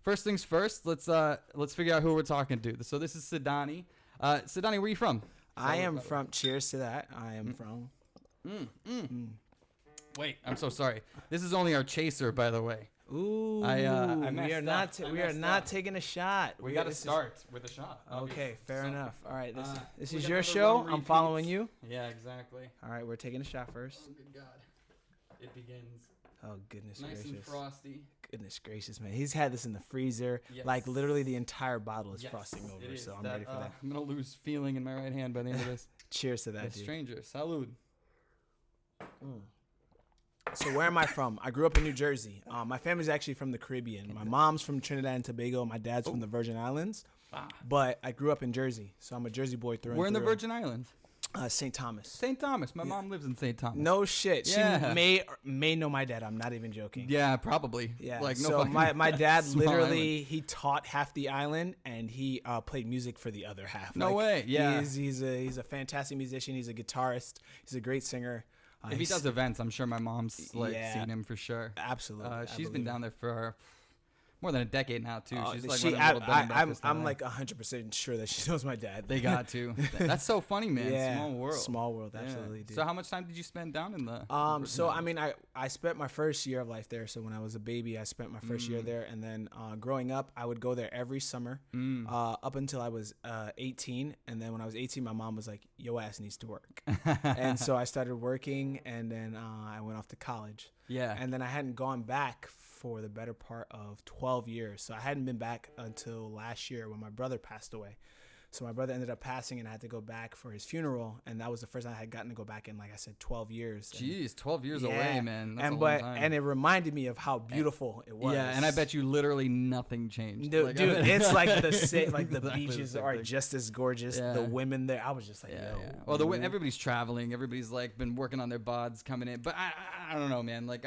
first things first. Let's figure out who we're talking to. So this is Sidanii. Sidanii, where are you from? I am from. Cheers to that. I am from. Wait, I'm so sorry. This is only our chaser, by the way. Ooh, I we are not taking a shot. We got to start with a shot. Okay, fair enough. All right, this is got your another show. one I'm repeat. following you. Yeah, exactly. All right, we're taking a shot first. Oh, good God. It begins. Oh, goodness Nice gracious. and frosty. Goodness gracious, man. He's had this in the freezer. Yes. Like, literally the entire bottle is Yes, frosting it over, is. so I'm ready for that. I'm going to lose feeling in my right hand by the end of this. Cheers to that, A dude. stranger. Salud. So where am I from? I grew up in New Jersey. My family's actually from the Caribbean. My mom's from Trinidad and Tobago. My dad's from the Virgin Islands. Ah. But I grew up in Jersey, so I'm a Jersey boy through and We're in the through. Virgin Islands. St. Thomas. St. Thomas. My mom lives in St. Thomas. No shit. Yeah. She may know my dad. I'm not even joking. Yeah, probably. Yeah. Like, no so fucking my dad small literally island. he taught half the island and he played music for the other half. No way. Yeah. He's a fantastic musician. He's a guitarist. He's a great singer. If he does events, I'm sure my mom's seen him for sure. Absolutely. She's been down there for more than a decade now too. She's like I'm like 100% sure that she knows my dad. They got to. That's so funny, man. Yeah, Small world. Small world, Yeah. absolutely, dude. So how much time did you spend down in the? So I mean, I spent my first year of life there. So when I was a baby, I spent my first year there, and then growing up, I would go there every summer up until I was 18. And then when I was 18, my mom was like, "Yo ass needs to work," and so I started working, and then I went off to college. Yeah. And then I hadn't gone back for the better part of 12 years. So I hadn't been back until last year when my brother passed away. So my brother ended up passing and I had to go back for his funeral. And that was the first time I had gotten to go back in, like I said, 12 years. Jeez, 12 years away, man. That's and a long time. and it reminded me of how beautiful it was. Yeah, and I bet you literally nothing changed. Dude, it's like the Exactly beaches the same are thing. just as gorgeous. Yeah. The women there, I was just like, Yeah, yo. yeah. Well, everybody's traveling. Everybody's like been working on their bods coming in. But I don't know, man. Like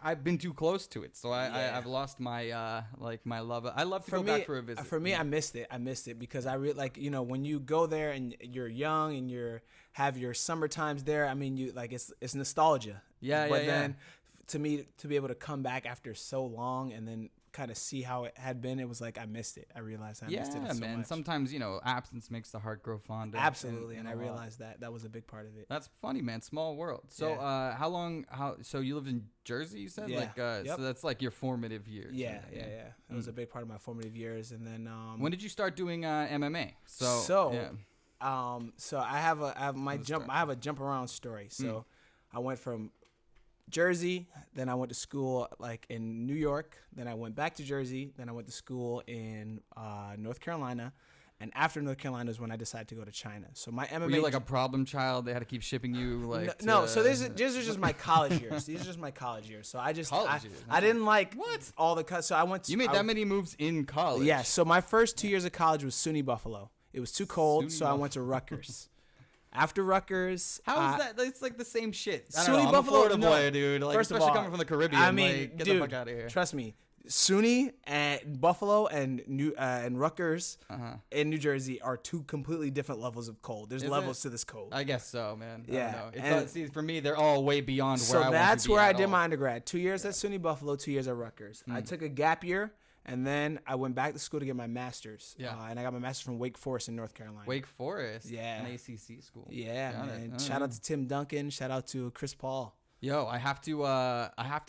I've been too close to it, so I've lost my my love. I love to go back for a visit. For me, I missed it because I really like when you go there and you're young and have your summer times there. I mean, you like it's nostalgia. But then to me to be able to come back after so long and then kind of see how it had been, it was like I missed it. I realized I missed it so man. much. Sometimes absence makes the heart grow fonder. Absolutely, and I realized that was a big part of it. That's funny, man. Small world. So, so you lived in Jersey, you said? Yeah. Like, Yep. So that's like your formative years. Yeah. It was a big part of my formative years, and then When did you start doing MMA? So I have a jump around story. So I went from Jersey, then I went to school like in New York, then I went back to Jersey, then I went to school in North Carolina, and after North Carolina is when I decided to go to China. So my MMA. Were you like a problem child? They had to keep shipping you like. No. So these are just my college years. These are just my college years. So I just I didn't like all the cuts. So I went. You made that many moves in college. Yeah. So my first 2 years of college was SUNY Buffalo. It was too cold, so I went to Rutgers. After Rutgers, how is that? It's like the same shit. I SUNY don't know, I'm Buffalo, a Florida boy, dude. Like, first of especially all, coming from the Caribbean. I mean, like, get dude, the fuck out of here. Trust me, SUNY and Buffalo and Rutgers in New Jersey are two completely different levels of cold. There's levels to this cold. I guess so, man. Yeah. I don't know. See, for me, they're all way beyond where I want to be. So that's where I did all. my undergrad. 2 years at SUNY Buffalo, 2 years at Rutgers. I took a gap year. And then I went back to school to get my master's. Yeah. And I got my master's from Wake Forest in North Carolina. Wake Forest? Yeah. An ACC school. Yeah, man. Shout out to Tim Duncan. Shout out to Chris Paul. Yo, I have to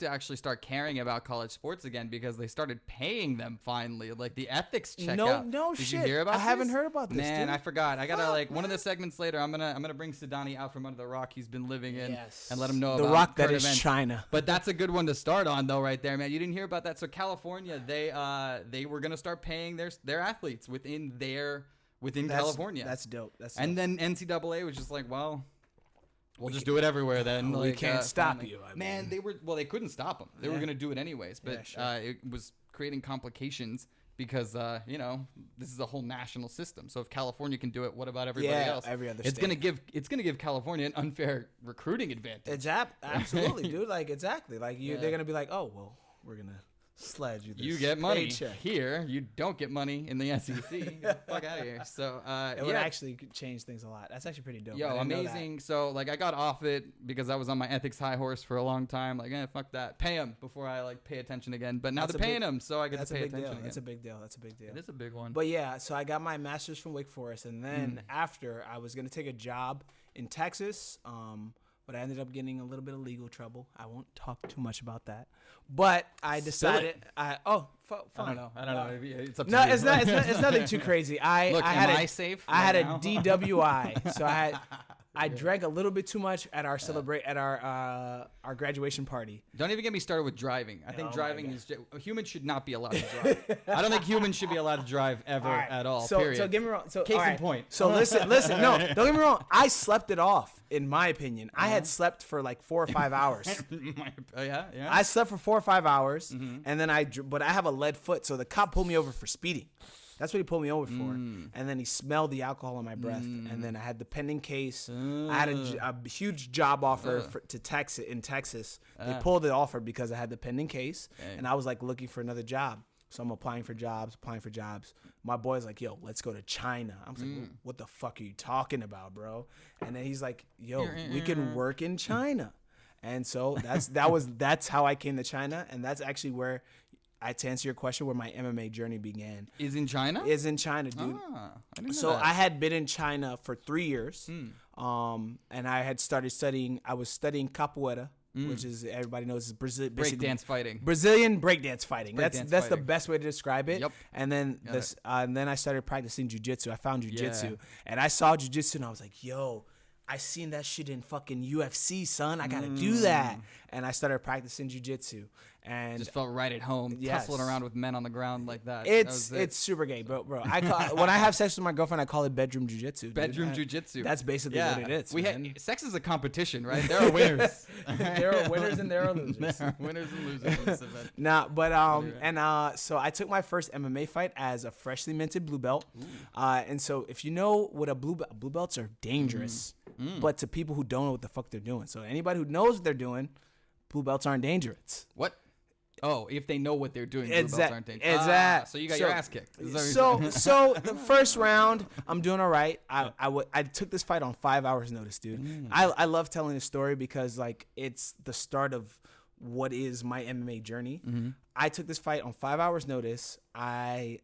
actually start caring about college sports again because they started paying them finally. Like the ethics checkout. No Did shit. you hear about this? I haven't heard about this. Man, dude. I forgot. I gotta one of the segments later. I'm gonna bring Sidanii out from under the rock he's been living in and let him know the about rock that current is events. China. But that's a good one to start on though, right there, man. You didn't hear about that. So California, they were gonna start paying their athletes within California. That's dope. And then NCAA was just like, well. We'll just do it everywhere then. We can't stop finally. you. Man, they couldn't stop them. They were going to do it anyways. But it was creating complications because, this is a whole national system. So if California can do it, what about everybody else? Every other it's state. It's gonna give California an unfair recruiting advantage. Absolutely, dude. Like, exactly. Like, they're going to be like, oh, well, we're going to sledge you this you get money paycheck. here. You don't get money in the SEC. Get the fuck out of here. So it would actually change things a lot. That's actually pretty dope. Yo, amazing. So like I got off it because I was on my ethics high horse for a long time. Like, fuck that. Pay them before I like pay attention again. But now they're paying them, so I get to pay attention again. That's a big deal. That's a big deal. It is a big one. But yeah, so I got my master's from Wake Forest, and then after I was gonna take a job in Texas. But I ended up getting a little bit of legal trouble. I won't talk too much about that. But I decided, fine. I don't know. It's up to no, you. it's nothing too crazy. Look, am I safe? I had now? a DWI, so I drank a little bit too much at our our graduation party. Don't even get me started with driving. I think driving is humans should not be allowed to drive. I don't think humans should be allowed to drive ever at all. So period. so get me wrong. So Case in point. So listen. No, don't get me wrong. I slept it off. In my opinion, I had slept for like 4 or 5 hours. Yeah. I slept for 4 or 5 hours, and then but I have a lead foot, so the cop pulled me over for speeding. That's what he pulled me over for. And then he smelled the alcohol on my breath. And then I had the pending case. I had a huge job offer in Texas. They pulled the offer because I had the pending case. And I was like looking for another job. So I'm applying for jobs. My boy's like, yo, let's go to China. I was like, what the fuck are you talking about, bro? And then he's like, yo, we can work in China. And so that's how I came to China. And that's actually where, to answer your question, where my MMA journey began. Is in China? Is in China, dude. I didn't know so that. I had been in China for 3 years. And I had started studying. I was studying capoeira, which is, everybody knows, is breakdance fighting. Brazilian breakdance fighting. That's the fighting. best way to describe it. Yep. And then and then I started practicing jiu-jitsu. I found jiu-jitsu, and I saw jiu-jitsu, and I was like, yo, I seen that shit in fucking UFC, son. I gotta do that. And I started practicing jiu-jitsu, and just felt right at home, tussling around with men on the ground like that. It's super gay, bro. When I have sex with my girlfriend, I call it bedroom jiu-jitsu. Bedroom jiu-jitsu. That's basically what it is. Sex is a competition, right? There are winners. There are winners and there are losers. There are winners and losers in this event. Nah, but so I took my first MMA fight as a freshly minted blue belt. And so if you know what a blue belts are dangerous, but to people who don't know what the fuck they're doing. So anybody who knows what they're doing, blue belts aren't dangerous. What? Oh, if they know what they're doing, blue belts aren't dangerous. Exactly. So you got your ass kicked. So the first round, I'm doing all right. I took this fight on 5 hours notice, dude. I love telling this story because like it's the start of what is my MMA journey. I took this fight on 5 hours notice. I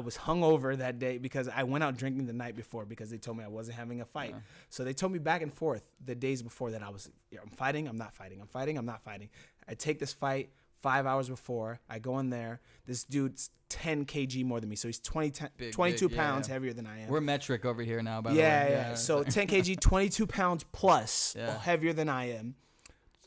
was hungover that day because I went out drinking the night before because they told me I wasn't having a fight. So they told me back and forth the days before that I'm fighting, I'm not fighting, I'm fighting, I'm not fighting. I take this fight 5 hours before. I go in there. This dude's 10 kg more than me. So he's 22 pounds heavier than I am. We're metric over here now, by the way. Yeah. So 10 kg, 22 pounds plus heavier than I am.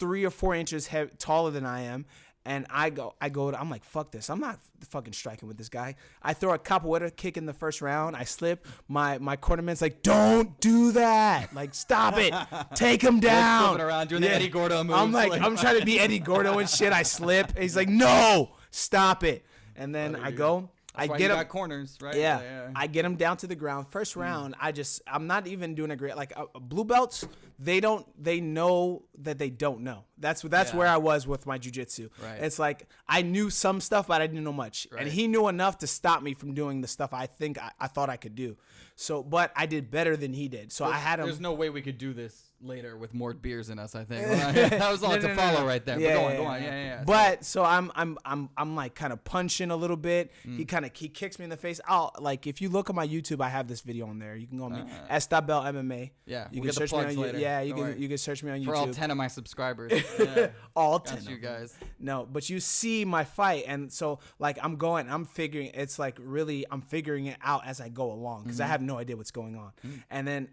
3 or 4 inches taller than I am. And I'm like, fuck this. I'm not fucking striking with this guy. I throw a capoeira kick in the first round. I slip. My cornerman's like, don't do that. Like, stop it. Take him down. Flipping around doing the Eddie Gordo moves. I'm like, I'm trying to be Eddie Gordo and shit. I slip. And he's like, no, stop it. And then I go. That's why get you him. got corners, right? Yeah. I get him down to the ground. First round, I'm not even doing a great, like blue belts. They know that they don't know. That's where I was with my jiu-jitsu. Right. It's like I knew some stuff, but I didn't know much. Right. And he knew enough to stop me from doing the stuff I think I thought I could do. So, but I did better than he did. So I had him. There's no way we could do this later with more beers in us, I think. That was a lot to follow right there. Yeah, but go on. Yeah. But so I'm like kind of punching a little bit. He kicks me in the face. If you look at my YouTube, I have this video on there. You can go on me s.bell MMA. Yeah, you can search me on later. Yeah, you can search me on YouTube. For all 10 of my subscribers. Yeah. All 10 you guys. No, but you see my fight, and so like I'm figuring it out as I go along because I have no idea what's going on. And then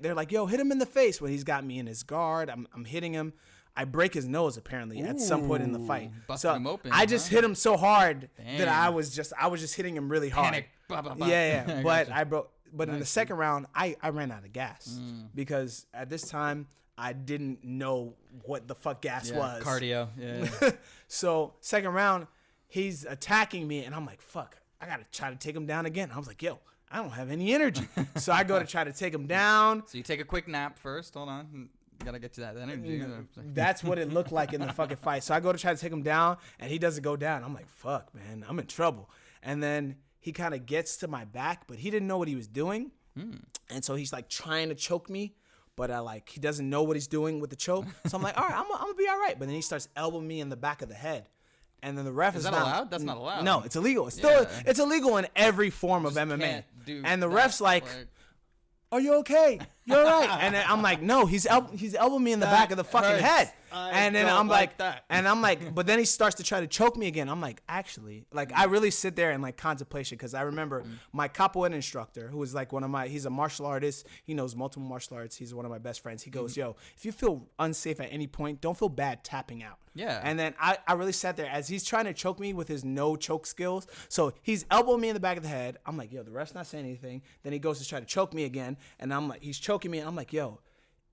they're like, yo, hit him in the face when he's got me in his guard. I'm hitting him. I break his nose apparently at some point in the fight. Busted him open. I just hit him so hard that I was just hitting him really hard. Panic. Blah, blah, blah. Yeah. But I broke. But in the second round, I ran out of gas because at this time I didn't know what the fuck gas was. Cardio. Yeah. So second round, he's attacking me, and I'm like, fuck, I gotta try to take him down again. I was like, yo, I don't have any energy. So I go to try to take him down. So you take a quick nap first. Hold on. Gotta get to that energy. That's what it looked like in the fucking fight. So I go to try to take him down, and he doesn't go down. I'm like, fuck, man, I'm in trouble. And then he kind of gets to my back, but he didn't know what he was doing. And so he's like trying to choke me, but he doesn't know what he's doing with the choke. So I'm like, all right, I'm gonna be all right. But then he starts elbowing me in the back of the head. And then the ref is that not allowed? That's not allowed. No, it's illegal. It's still it's illegal in every form of MMA. And the ref's like, are you okay? You're all right. And then I'm like, no, he's elbowing me in the back of the fucking head. And then I'm like that. And I'm like, but then he starts to try to choke me again. I'm like, actually, like I really sit there in like contemplation, because I remember my capoeira instructor, who is like he's a martial artist. He knows multiple martial arts. He's one of my best friends. He goes, yo, if you feel unsafe at any point, don't feel bad tapping out. Yeah. And then I really sat there as he's trying to choke me with his no choke skills. So he's elbowing me in the back of the head. I'm like, yo, the ref's not saying anything. Then he goes to try to choke me again. And I'm like, he's choking me. And I'm like, yo,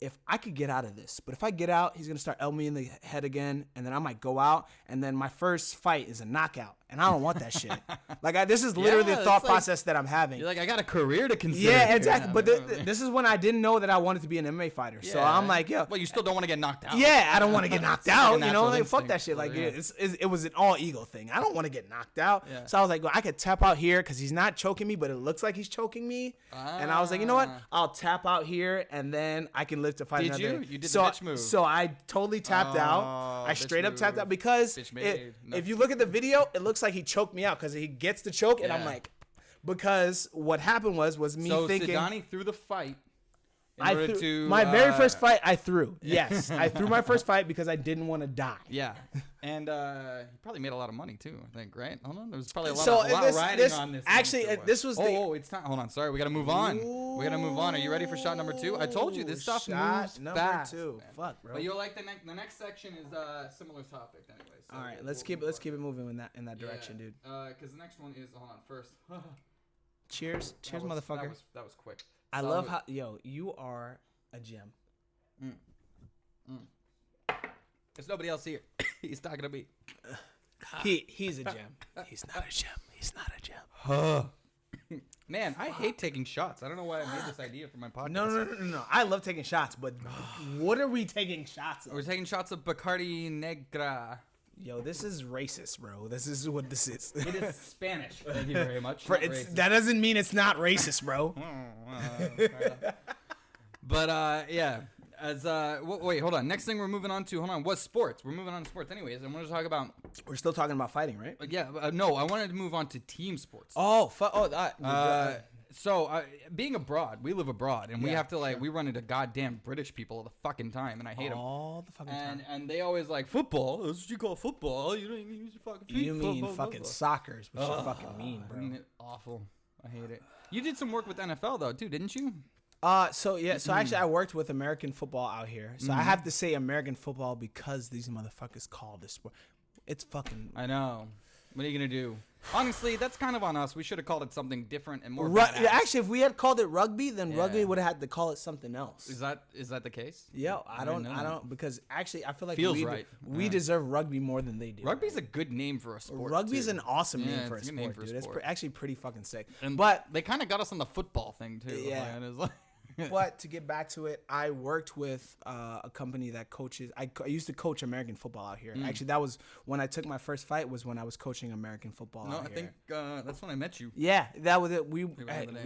if I could get out of this, but if I get out, he's going to start elbowing me in the head again. And then I might go out. And then my first fight is a knockout. And I don't want that shit. Like, this is literally the thought process that I'm having. You're like, I got a career to consider. Yeah, exactly. But this is when I didn't know that I wanted to be an MMA fighter. Yeah. So I'm like, yo. Well, you still don't want to get knocked out. Yeah, I don't want to get knocked out. You know, like, fuck that shit. Like, yeah. it was an all ego thing. I don't want to get knocked out. Yeah. So I was like, well, I could tap out here because he's not choking me, but it looks like he's choking me. And I was like, you know what? I'll tap out here, and then I can live to fight another. Did you? You did the bitch move. So I totally tapped out. I straight up tapped out because if you look at the video, it looks like he choked me out because he gets the choke, and I'm like, because what happened was me thinking. So Sidanii threw the fight. My very first fight I threw. Yes, I threw my first fight because I didn't want to die. Yeah, and he probably made a lot of money too. I think, right? Hold on, there was probably a lot of riding on this. Actually, this was it's time. Hold on, sorry, we gotta move on. We gotta move on. Are you ready for shot number 2? I told you this stuff moves fast. Man. Fuck, bro. But you'll like the next section is a similar topic anyway. So all right, let's keep it moving in that direction, dude. Because the next one is first. Cheers, motherfucker. That was quick. I love how you are a gem. There's nobody else here. He's talking to me. He's a gem. He's not a gem. He's not a gem. Man, I hate taking shots. I don't know why I made this idea for my podcast. No. I love taking shots, but what are we taking shots of? We're taking shots of Bacardi Negra. Yo, this is racist, bro. This is what this is. It is Spanish. Thank you very much. That doesn't mean it's not racist, bro. But yeah, wait, hold on. Next thing we're moving on to, was sports. We're moving on to sports, anyways. I want to talk about. We're still talking about fighting, right? Yeah, no. I wanted to move on to team sports. So being abroad, we live abroad, and we have to we run into goddamn British people all the fucking time, and I hate them all the fucking time. And they always like football. That's what you call football. You don't even use your fucking feet. You mean fucking soccer is what you fucking mean, bro. Isn't it awful? I hate it. You did some work with NFL though, too, didn't you? So actually I worked with American football out here. So I have to say American football because these motherfuckers call this sport. It's fucking. I know. What are you gonna do? Honestly, that's kind of on us. We should have called it something different and more. Actually, if we had called it rugby, then rugby would have had to call it something else. Is that the case? Yeah, I don't because actually I feel like we deserve rugby more than they do. Rugby's a good name for a sport. Rugby's an awesome name for a sport, dude. It's actually pretty fucking sick. But they kind of got us on the football thing too. Yeah. But to get back to it, I worked with a company that coaches. I used to coach American football out here. Actually, that was when I took my first fight. Was when I was coaching American football. No, I think that's when I met you. Yeah, that was it. We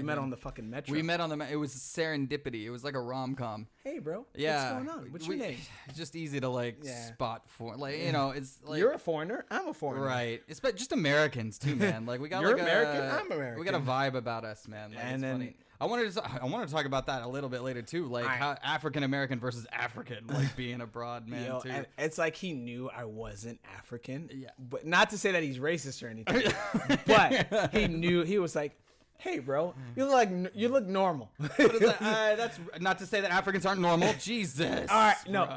met on the fucking metro. We met on the. It was serendipity. It was like a rom-com. Hey, bro. Yeah. What's going on? What's your name? It's just easy to spot for it's like you're a foreigner. I'm a foreigner. Right. It's just Americans too, man. Like we got you're American. I'm American. We got a vibe about us, man. Like, and it's funny. I wanted to talk about that a little bit later too, like how African American versus African, like being abroad, man. Too. And it's like he knew I wasn't African, but not to say that he's racist or anything, but he knew. He was like, "Hey, bro, you look normal." That's not to say that Africans aren't normal. Jesus. All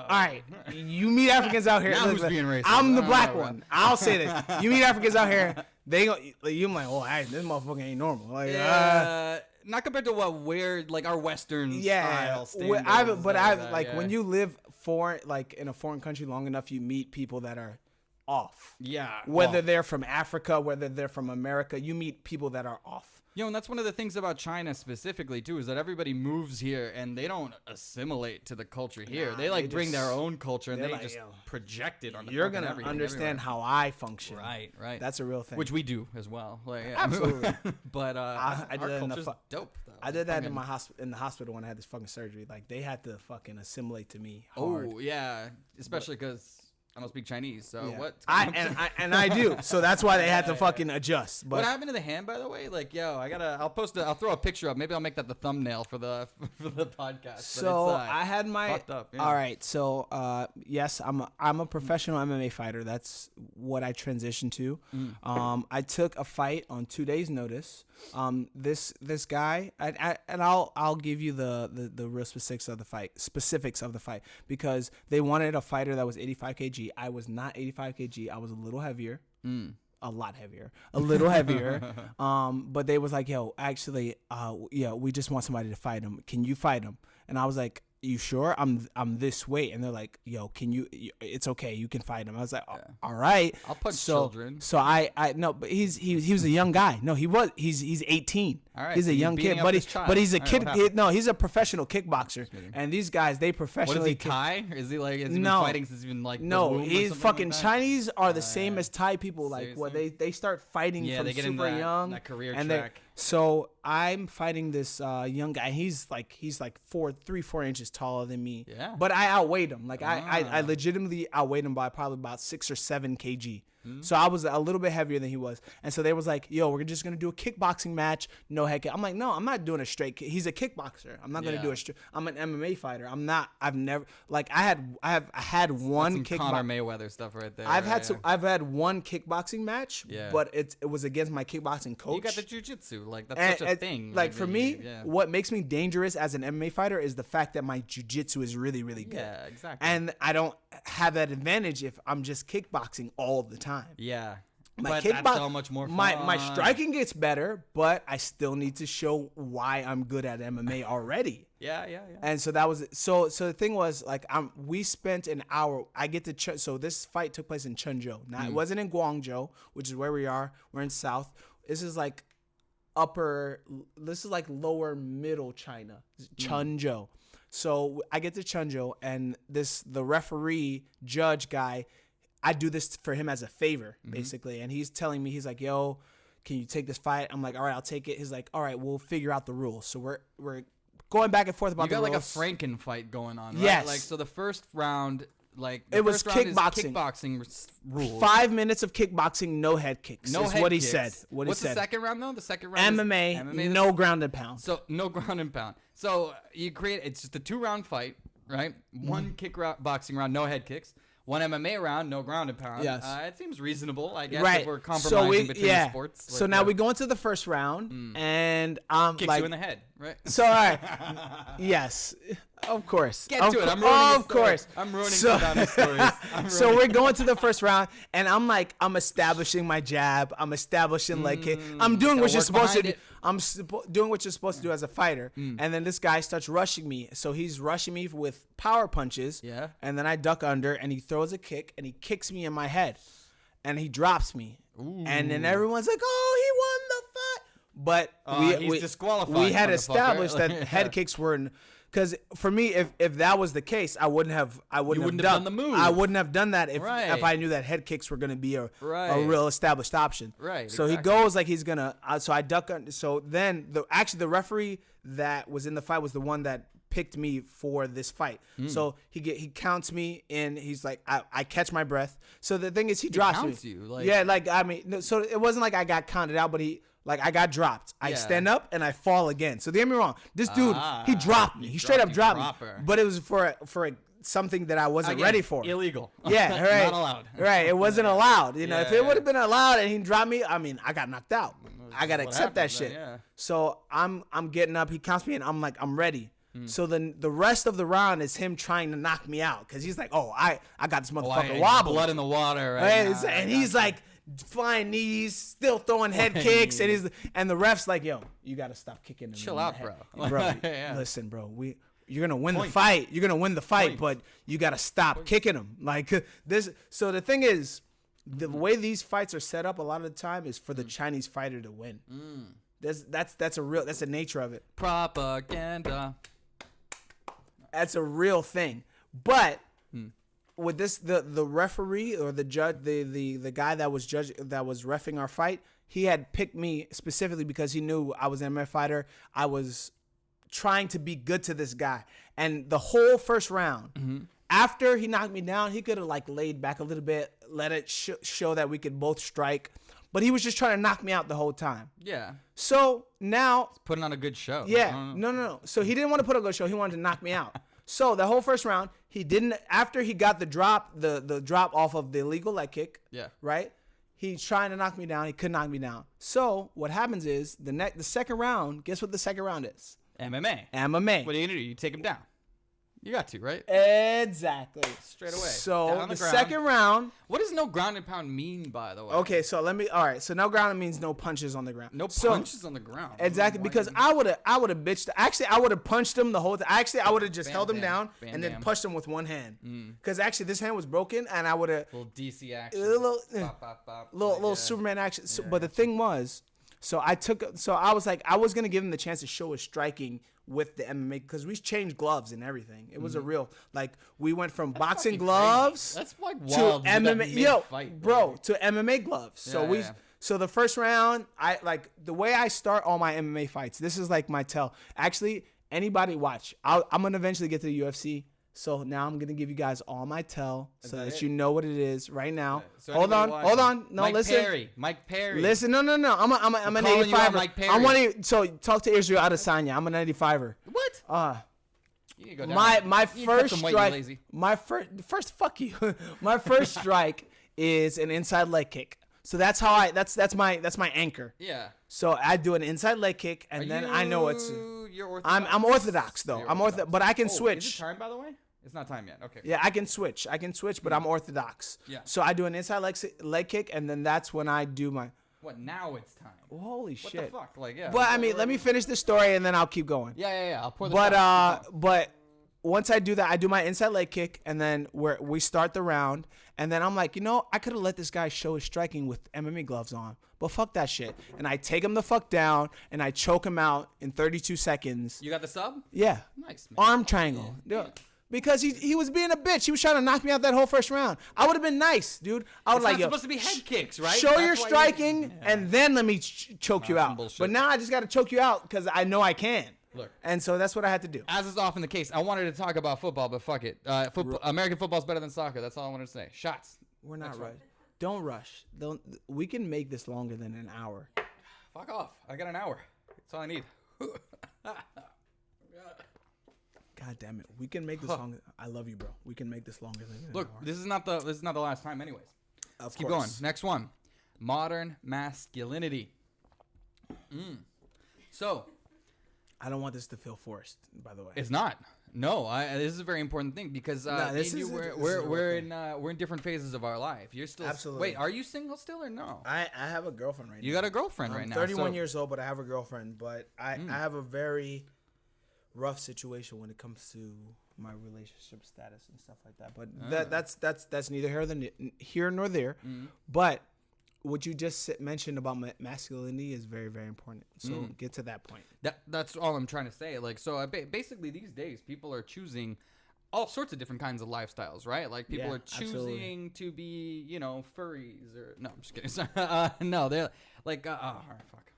right. You meet Africans out here. Now who's being racist? I'm the black one. I'll say that. You meet Africans out here. You're like, oh, this motherfucker ain't normal. Like, not compared to what we're like our Western style standards. When you live in a foreign country long enough, you meet people that are off. Yeah. Whether they're from Africa, whether they're from America, you meet people that are off. And that's one of the things about China specifically too, is that everybody moves here and they don't assimilate to the culture here. They bring their own culture and they just project it on the You're going to understand how I function. Right. That's a real thing. Which we do as well. Absolutely. But I did our that culture's dope. Though. I did that in the hospital when I had this fucking surgery. Like, they had to fucking assimilate to me hard. Oh, yeah. Especially because I don't speak Chinese, so what? I do, so that's why they had to fucking adjust. But what happened to the hand, by the way? Like, I'll throw a picture up. Maybe I'll make that the thumbnail for the podcast. So I had my fucked up. Yeah. All right, so yes, I'm a professional MMA fighter. That's what I transitioned to. I took a fight on 2 days' notice. This guy, and I'll give you the real specifics of the fight because they wanted a fighter that was 85 kg. I was not 85 kg. I was a little heavier. A lot heavier, a little heavier. But they was like, yo, actually, we just want somebody to fight him. Can you fight him? And I was like, you sure? I'm this weight. And they're like, yo, can you, it's okay. You can fight him. I was like, all right. I'll punch children. So I no, but he was a young guy. No, he's 18. All right. He's a young kid, but he's a kid. He's a professional kickboxer. And these guys, they professionally. What is he, Thai? Is he like, has he been fighting since he's been like, no, he's fucking like Chinese are the same as Thai people. Like, what they start fighting from they get super young. That career and track. So I'm fighting this young guy. He's like 4 inches taller than me. Yeah. But I outweighed him. Like I legitimately outweighed him by probably about 6 or 7 kg. So I was a little bit heavier than he was. And so they was like, yo, we're just going to do a kickboxing match. No head kick. I'm like, no, I'm not doing a straight kick. He's a kickboxer. I'm not going to do a straight. I'm an MMA fighter. I've never, like I had one kickboxing. Conor Mayweather stuff right there. I've had one kickboxing match, but it was against my kickboxing coach. You got the jiu-jitsu. Like that's such a thing. Like for me, what makes me dangerous as an MMA fighter is the fact that my jiu-jitsu is really, really good. Yeah, exactly. And I don't have that advantage if I'm just kickboxing all the time. Yeah. But that's so much more fun. My striking gets better, but I still need to show why I'm good at MMA already. Yeah. And so that was so the thing was like we spent an hour. I get to so this fight took place in Chenzhou. Now it wasn't in Guangzhou, which is where we are. We're in South. This is like lower middle China, Chenzhou. So I get to Chenzhou, and the referee judge guy, I do this for him as a favor, basically. And he's telling me, he's like, yo, can you take this fight? I'm like, all right, I'll take it. He's like, all right, we'll figure out the rules. So we're going back and forth about the rules. You got like a Franken fight going on, right? Yes. Like, so the first round, it was kickboxing. Kickboxing rules. 5 minutes of kickboxing, no head kicks. No is head what he kicks. said. What's the second round though? The second round MMA, no ground and pound. So no ground and pound. So it's just a 2-round fight, right? One kickboxing round, no head kicks. One MMA round, no ground and pound. Yes. It seems reasonable, I guess, right. if we're compromising between sports. So now we go into the first round, and kicks you in the head, right? So, all right. Yes. Of course. Get to it. I'm ruining Of course. I'm ruining Sidani's stories. So we're going to the first round, and I'm establishing my jab. I'm establishing leg kick. I'm doing what you're supposed to do. I'm doing what you're supposed to do as a fighter. And then this guy starts rushing me. So he's rushing me with power punches. Yeah. And then I duck under, and he throws a kick, and he kicks me in my head. And he drops me. Ooh. And then everyone's like, oh, he won the fight. But he's disqualified. We had established that head kicks were... Because for me, if that was the case, I wouldn't have done the move. I wouldn't have done that if I knew that head kicks were going to be a real established option. Right. So he goes like he's gonna. So I duck. So then the referee that was in the fight was the one that picked me for this fight. So he counts me in. He's like I catch my breath. So the thing is he drops counts me. You, like, yeah, like I mean, so it wasn't like I got counted out, but I got dropped. I stand up and I fall again. So don't get me wrong. This dude, he dropped me. He straight up dropped me. But it was for something that I wasn't ready for. Illegal. Yeah, right. Not allowed. Right. It wasn't allowed. You know, if it would have been allowed and he dropped me, I mean, I got knocked out. I gotta accept that shit. Yeah. So I'm getting up. He counts me and I'm like, I'm ready. So then the rest of the round is him trying to knock me out because he's like, oh, I got this motherfucker wobble. Blood in the water. Right now. And he's like flying knees, still throwing head kicks, and the ref's like, yo, you gotta stop kicking him. Chill out, bro. Listen, bro, you're gonna win the fight. You're gonna win the fight, but you gotta stop kicking him like this. So the thing is, the way these fights are set up a lot of the time is for the Chinese fighter to win. That's a nature of it. Propaganda. That's a real thing. But with this, the referee or the judge, the guy that was reffing our fight, he had picked me specifically because he knew I was an MMA fighter. I was trying to be good to this guy, and the whole first round, after he knocked me down, he could have like laid back a little bit, let it show that we could both strike. But he was just trying to knock me out the whole time. Yeah. So now... It's putting on a good show. Yeah. No. So he didn't want to put on a good show. He wanted to knock me out. So the whole first round, he didn't... After he got the drop off of the illegal leg kick, right? He's trying to knock me down. He couldn't knock me down. So what happens is, the second round, guess what the second round is? MMA. What are you going to do? You take him down. You got to, right? Exactly. Straight away. So the second round. What does no ground and pound mean, by the way? Okay, so all right. So no ground means no punches on the ground. No punches on the ground. Exactly, because I would have bitched. Actually, I would have punched him the whole time. Actually, I would have just held him down and then punched him with one hand. Because actually, this hand was broken, and I would have little DC action, little Superman action. So, but the thing was, so I was like, I was gonna give him the chance to show his striking with the MMA, because we changed gloves and everything. It was a real, like, we went from boxing gloves to MMA, to MMA gloves. So the first round, I like the way I start all my MMA fights. This is like my tell. Actually, anybody watch. I'm gonna eventually get to the UFC. So now I'm gonna give you guys all my tell so that you know what it is right now. So hold on. No, listen. Mike Perry. Listen, no. I'm an 85er. I want to. So talk to Israel Adesanya. I'm an 85er. What? You need to go down. My first strike. My first. Fuck you. My first strike is an inside leg kick. So that's how that's my anchor. Yeah. So I do an inside leg kick, and then I know it's. You're orthodox. I'm orthodox though. I'm orthodox, but I can switch. Is it time, by the way? It's not time yet. Okay. Yeah, I can switch, but I'm orthodox. Yeah. So I do an inside leg kick, and then that's when I do my. What? Now it's time. Holy shit. What the fuck? Like, yeah. But I mean, let me finish the story, and then I'll keep going. Yeah. I'll pour the. But once I do that, I do my inside leg kick, and then we start the round, and then I'm like, I could have let this guy show his striking with MMA gloves on, but fuck that shit. And I take him the fuck down, and I choke him out in 32 seconds. You got the sub? Yeah. Nice, man. Arm triangle. Yeah. Because he was being a bitch. He was trying to knock me out that whole first round. I would have been nice, dude. I was it's supposed to be head kicks, right? Show your striking, and then let me choke you out. But now I just got to choke you out because I know I can. Look. And so that's what I had to do. As is often the case, I wanted to talk about football, but fuck it. American football's better than soccer. That's all I wanted to say. Shots. We're not rushed. Don't rush. We can make this longer than an hour. Fuck off. I got an hour. That's all I need. God damn it. We can make this longer. I love you, bro. We can make this longer than an hour. Look, this is not the last time anyways. Let's keep going. Next one. Modern masculinity. So, I don't want this to feel forced, by the way. It's not. No, this is a very important thing because we're in different phases of our life. You're still absolutely. Wait, are you single still or no? I have a girlfriend right now. You got a girlfriend right now. I'm 31 years old, but I have a girlfriend. But I have a very rough situation when it comes to my relationship status and stuff like that. But that's neither here nor there. But what you just mentioned about masculinity is very, very important. So get to that point. That's all I'm trying to say. Like, so basically these days people are choosing all sorts of different kinds of lifestyles, right? Like people are choosing to be, furries or no, I'm just kidding. Sorry. No, they're like, all right, fuck.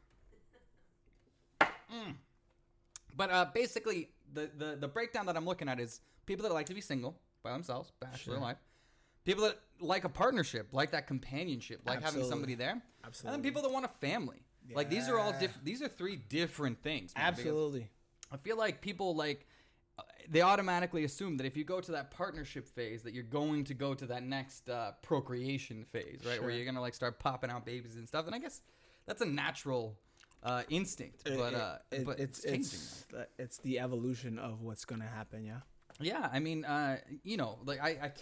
But basically the breakdown that I'm looking at is people that like to be single by themselves, bachelor life. People that like a partnership, like that companionship, like having somebody there. Absolutely. And then people that want a family. Yeah. Like these are all these are three different things. Man, absolutely. I feel like people they automatically assume that if you go to that partnership phase that you're going to go to that next procreation phase, right? Sure. Where you're going to start popping out babies and stuff. And I guess that's a natural instinct, but it's changing. It's the evolution of what's going to happen, yeah. Yeah, I mean, like I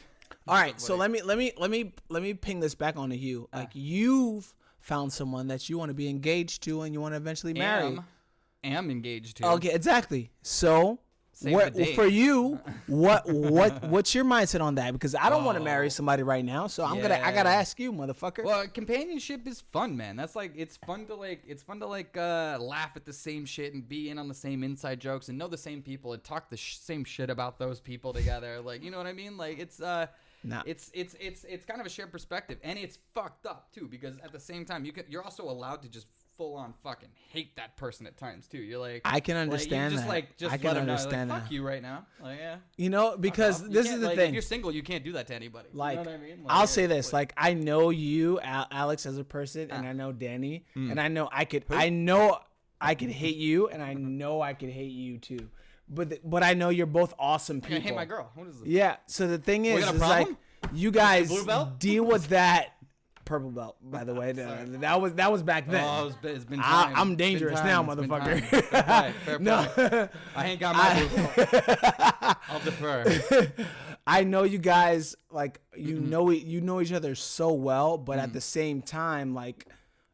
all right, so let me ping this back onto you. Like you've found someone that you want to be engaged to and you want to eventually marry. Am engaged to. Okay, exactly. So for you, what's your mindset on that? Because I don't want to marry somebody right now, so I gotta ask you, motherfucker. Well, companionship is fun, man. That's like it's fun to laugh at the same shit and be in on the same inside jokes and know the same people and talk the same shit about those people together. Like, you know what I mean? Like it's kind of a shared perspective, and it's fucked up too, because at the same time you're also allowed to just full on fucking hate that person at times too. You're like, I can understand that. I can understand that. Fuck you right now. Like, yeah. You know, because this is the thing. If you're single, you can't do that to anybody. Like, you know what I mean? Like, I'll say this. Like, I know you, Alex, as a person, and I know Danny, and I know I could hate you, and I know I could hate you too. But I know you're both awesome people. I hate my girl. What is this? Yeah. So the thing is like, you guys deal with that. Purple belt, by the way. That was back then. Oh, it's been time. I'm dangerous now, motherfucker. Fair play. I ain't got my blue belt. I'll defer. I know you guys, like, you know each other so well, but at the same time, like,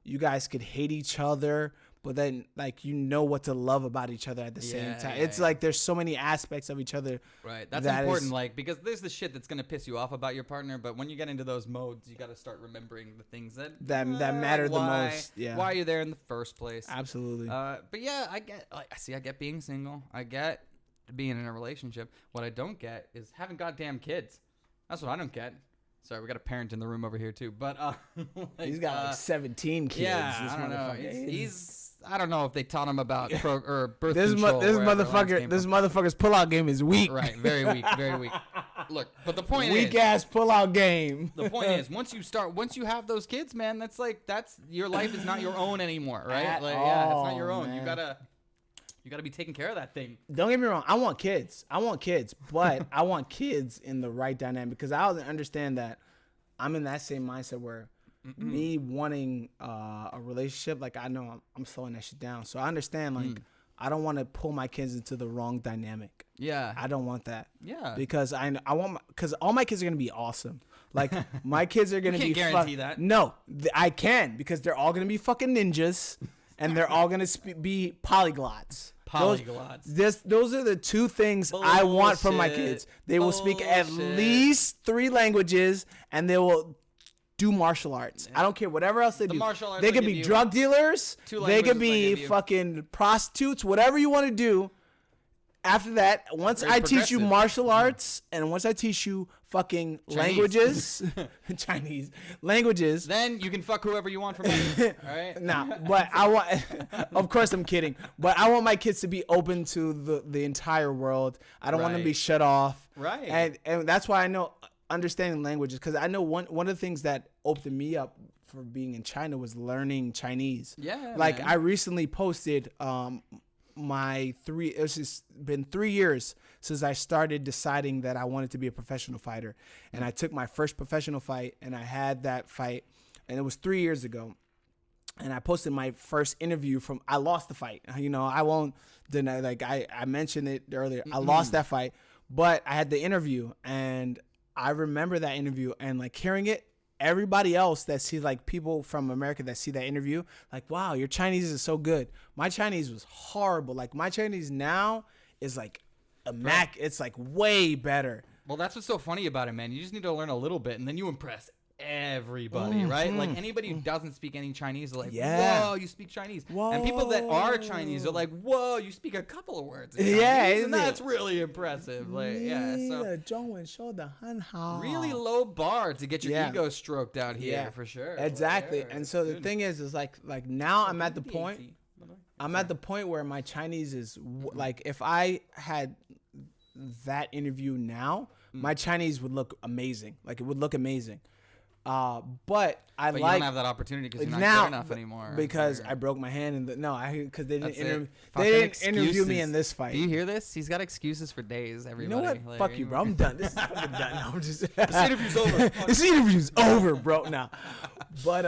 you guys could hate each other, but then, like, you know what to love about each other at the same time. It's like there's so many aspects of each other. Right. That's important, like, because there's the shit that's going to piss you off about your partner, but when you get into those modes, you got to start remembering the things that matter the most. Yeah. Why you're there in the first place. Absolutely. But yeah, I get being single. I get being in a relationship. What I don't get is having goddamn kids. That's what I don't get. Sorry, we got a parent in the room over here too, but he's got like 17 kids. Yeah, I don't know. I don't know if they taught him about birth this control. This motherfucker's pullout game is weak. Right, very weak, very weak. Look, but the point is, weak ass pullout game. The point is, once you have those kids, man, that's your life is not your own anymore, right? At like, all, yeah, it's not your own. man. You gotta be taking care of that thing. Don't get me wrong. I want kids, but I want kids in the right dynamic, because I understand that I'm in that same mindset where me wanting a relationship, like, I know I'm slowing that shit down. So I understand, like, I don't want to pull my kids into the wrong dynamic. Yeah. I don't want that. Yeah. Because because all my kids are going to be awesome. Like, my kids are going to be. You can't guarantee that. No, I can, because they're all going to be fucking ninjas, and they're all going to be polyglots. Those are the two things I want from my kids. They will speak at least 3 languages, and they will do martial arts. I don't care whatever else they do. They could be drug dealers. They could be fucking prostitutes. Whatever you want to do. After that, once I teach you martial arts, and once I teach you fucking languages, Chinese languages, then you can fuck whoever you want from me. All right? Nah, but I want. Of course, I'm kidding. But I want my kids to be open to the entire world. I don't want them to be shut off. Right. And that's why I know understanding languages, because I know one of the things that opened me up for being in China was learning Chinese. Yeah. Like, man. I recently posted it's just been 3 years since I started deciding that I wanted to be a professional fighter. And I took my first professional fight, and I had that fight, and it was 3 years ago. And I posted my first interview I lost the fight. You know, I won't deny, like, I mentioned it earlier. I lost that fight, but I had the interview, and I remember that interview, and, like, hearing it, everybody else that sees, like, people from America that see that interview, like, wow, your Chinese is so good. My Chinese was horrible. Like, my Chinese now is like it's like way better. Well, that's what's so funny about it, man. You just need to learn a little bit, and then you impress everybody, right? Like, anybody who doesn't speak any Chinese are like, whoa, you speak Chinese. Whoa. And people that are Chinese are like, whoa, you speak a couple of words in Chinese, and that's really impressive. Like, so really low bar to get your ego stroked out here, for sure. Exactly. And so the thing is like now I'm at the point. I'm at the point where my Chinese is like, if I had that interview now, my Chinese would look amazing. Like, it would look amazing. But you don't have that opportunity because you're not good enough anymore. Because I broke my hand because they didn't interview me in this fight. Do you hear this? He's got excuses for days. Everybody. You know what? Like, fuck you, bro. I'm done. This is fucking done. No, I'm just. This interview's over. This interview's over, bro. Now, but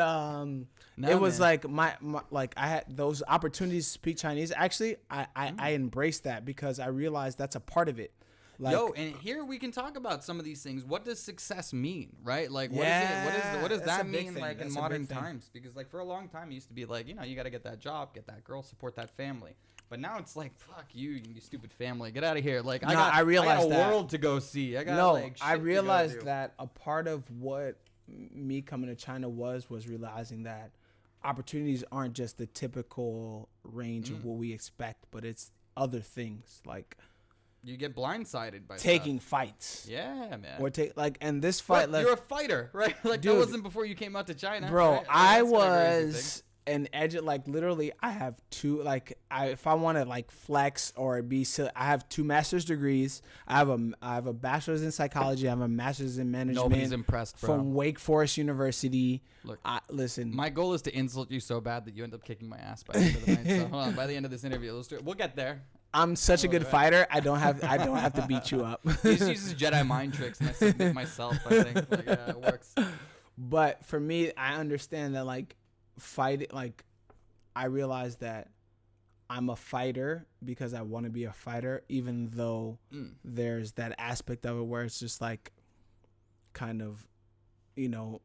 it was like my like I had those opportunities to speak Chinese. Actually, I embraced that because I realized that's a part of it. Like, yo, and here we can talk about some of these things. What does success mean, right? Like, what is it? What does that mean, like, in modern times? Because, like, for a long time, it used to be like, you know, you got to get that job, get that girl, support that family. But now it's like, fuck you, you stupid family, get out of here. Like, I got a world to go see. I realized that a part of what me coming to China was realizing that opportunities aren't just the typical range of what we expect, but it's other things like you get blindsided by taking fights. Yeah, man. Or and this fight. You're a fighter, right? Like, dude, that wasn't before you came out to China, bro. Right? I was an edge. Like, literally, I have two. Like, if I want to like flex or be, I have 2 master's degrees. I have a bachelor's in psychology. I have a master's in management. Nobody's impressed, bro. From Wake Forest University. Look, listen. My goal is to insult you so bad that you end up kicking my ass by the end of the night. So hold on, by the end of this interview, we'll get there. I'm such a good fighter. I don't have to beat you up. He just uses Jedi mind tricks, and I submit myself. I think like, yeah, it works. But for me, I understand that like fighting. Like, I realize that I'm a fighter because I want to be a fighter, even though there's that aspect of it where it's just like, kind of, you know,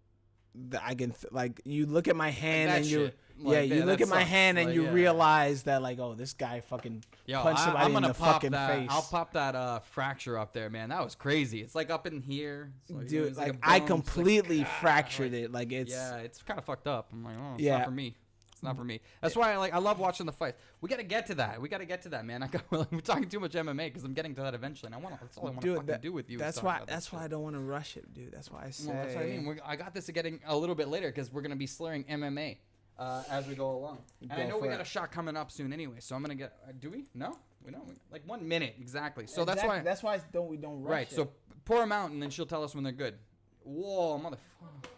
I can like you look at my hand and you. Like, you look at my hand and you realize that, like, oh, this guy fucking punched somebody in the fucking face. I'll pop that fracture up there, man. That was crazy. It's like up in here. Like, dude, like I completely fractured it. Like, it's it's kind of fucked up. I'm like, oh, it's not for me. It's not for me. That's why I love watching the fights. We got to get to that. Man. We're talking too much MMA because I'm getting to that eventually. And that's all I want to fucking do with you. That's why I don't want to rush it, dude. That's why I say. No, that's what I mean. I got this getting a little bit later because we're going to be slurring MMA. As we go along. And I know we got a shot coming up soon anyway, so I'm going to get... do we? No? We don't. Like 1 minute, exactly. So that's why... That's why we don't rush Right, so pour them out, and then she'll tell us when they're good. Whoa, motherfucker.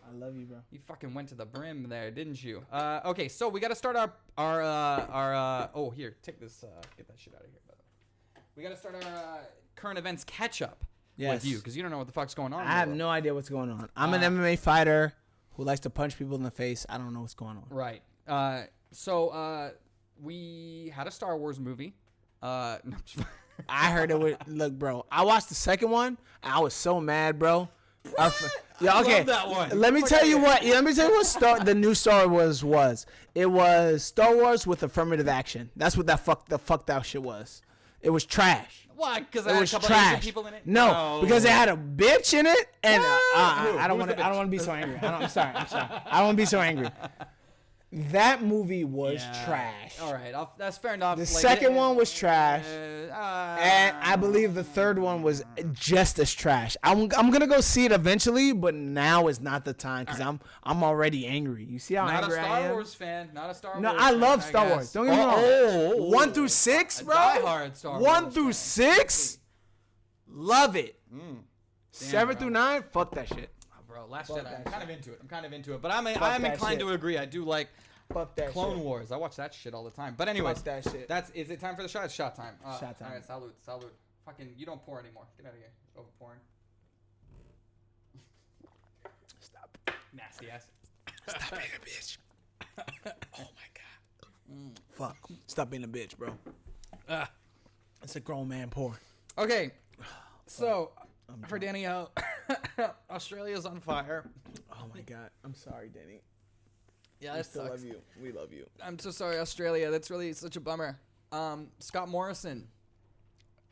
I love you, bro. You fucking went to the brim there, didn't you? Okay, so we got to start our oh, here, take this... get that shit out of here. We got to start our current events catch-up with you, because you don't know what the fuck's going on. I have no idea what's going on. I'm an MMA fighter who likes to punch people in the face. I don't know what's going on. Right. So we had a Star Wars movie. No, I heard it would look, bro. I watched the second one. I was so mad, bro. Yeah, okay. I love that one. Let me tell you what the new Star Wars was. It was Star Wars with affirmative action. That's what the fuck that shit was. It was trash. Why? Because there was a couple Asian people in it? No, because they had a bitch in it, and I don't want to be so angry. I'm sorry. I don't want to be so angry. That movie was trash. All right, that's fair enough. The second one was trash, and I believe the third one was just as trash. I'm gonna go see it eventually, but now is not the time because I'm already angry. You see how angry I am? Not a Star Wars fan. Not a Star Wars. No, I love Star Wars. Don't get me wrong. 1 through 6, bro. Diehard Star Wars. 1 through 6, love it. 7 through 9, fuck that shit. Last Jedi. I'm kind of into it. But I'm inclined to agree. I do like Clone Wars. I watch that shit all the time. But anyways, that shit. Is it time for the shot? It's shot time. Shot time. All right, salute. Fucking, you don't pour anymore. Get out of here. Over pouring. Stop. Nasty ass. Stop being a bitch. Oh my god. Fuck. Stop being a bitch, bro. It's a grown man pour. Okay. So, for Danny, Australia's on fire. Oh my god. I'm sorry, Danny. Yeah, I still love you. We love you. I'm so sorry, Australia. That's really such a bummer. Scott Morrison.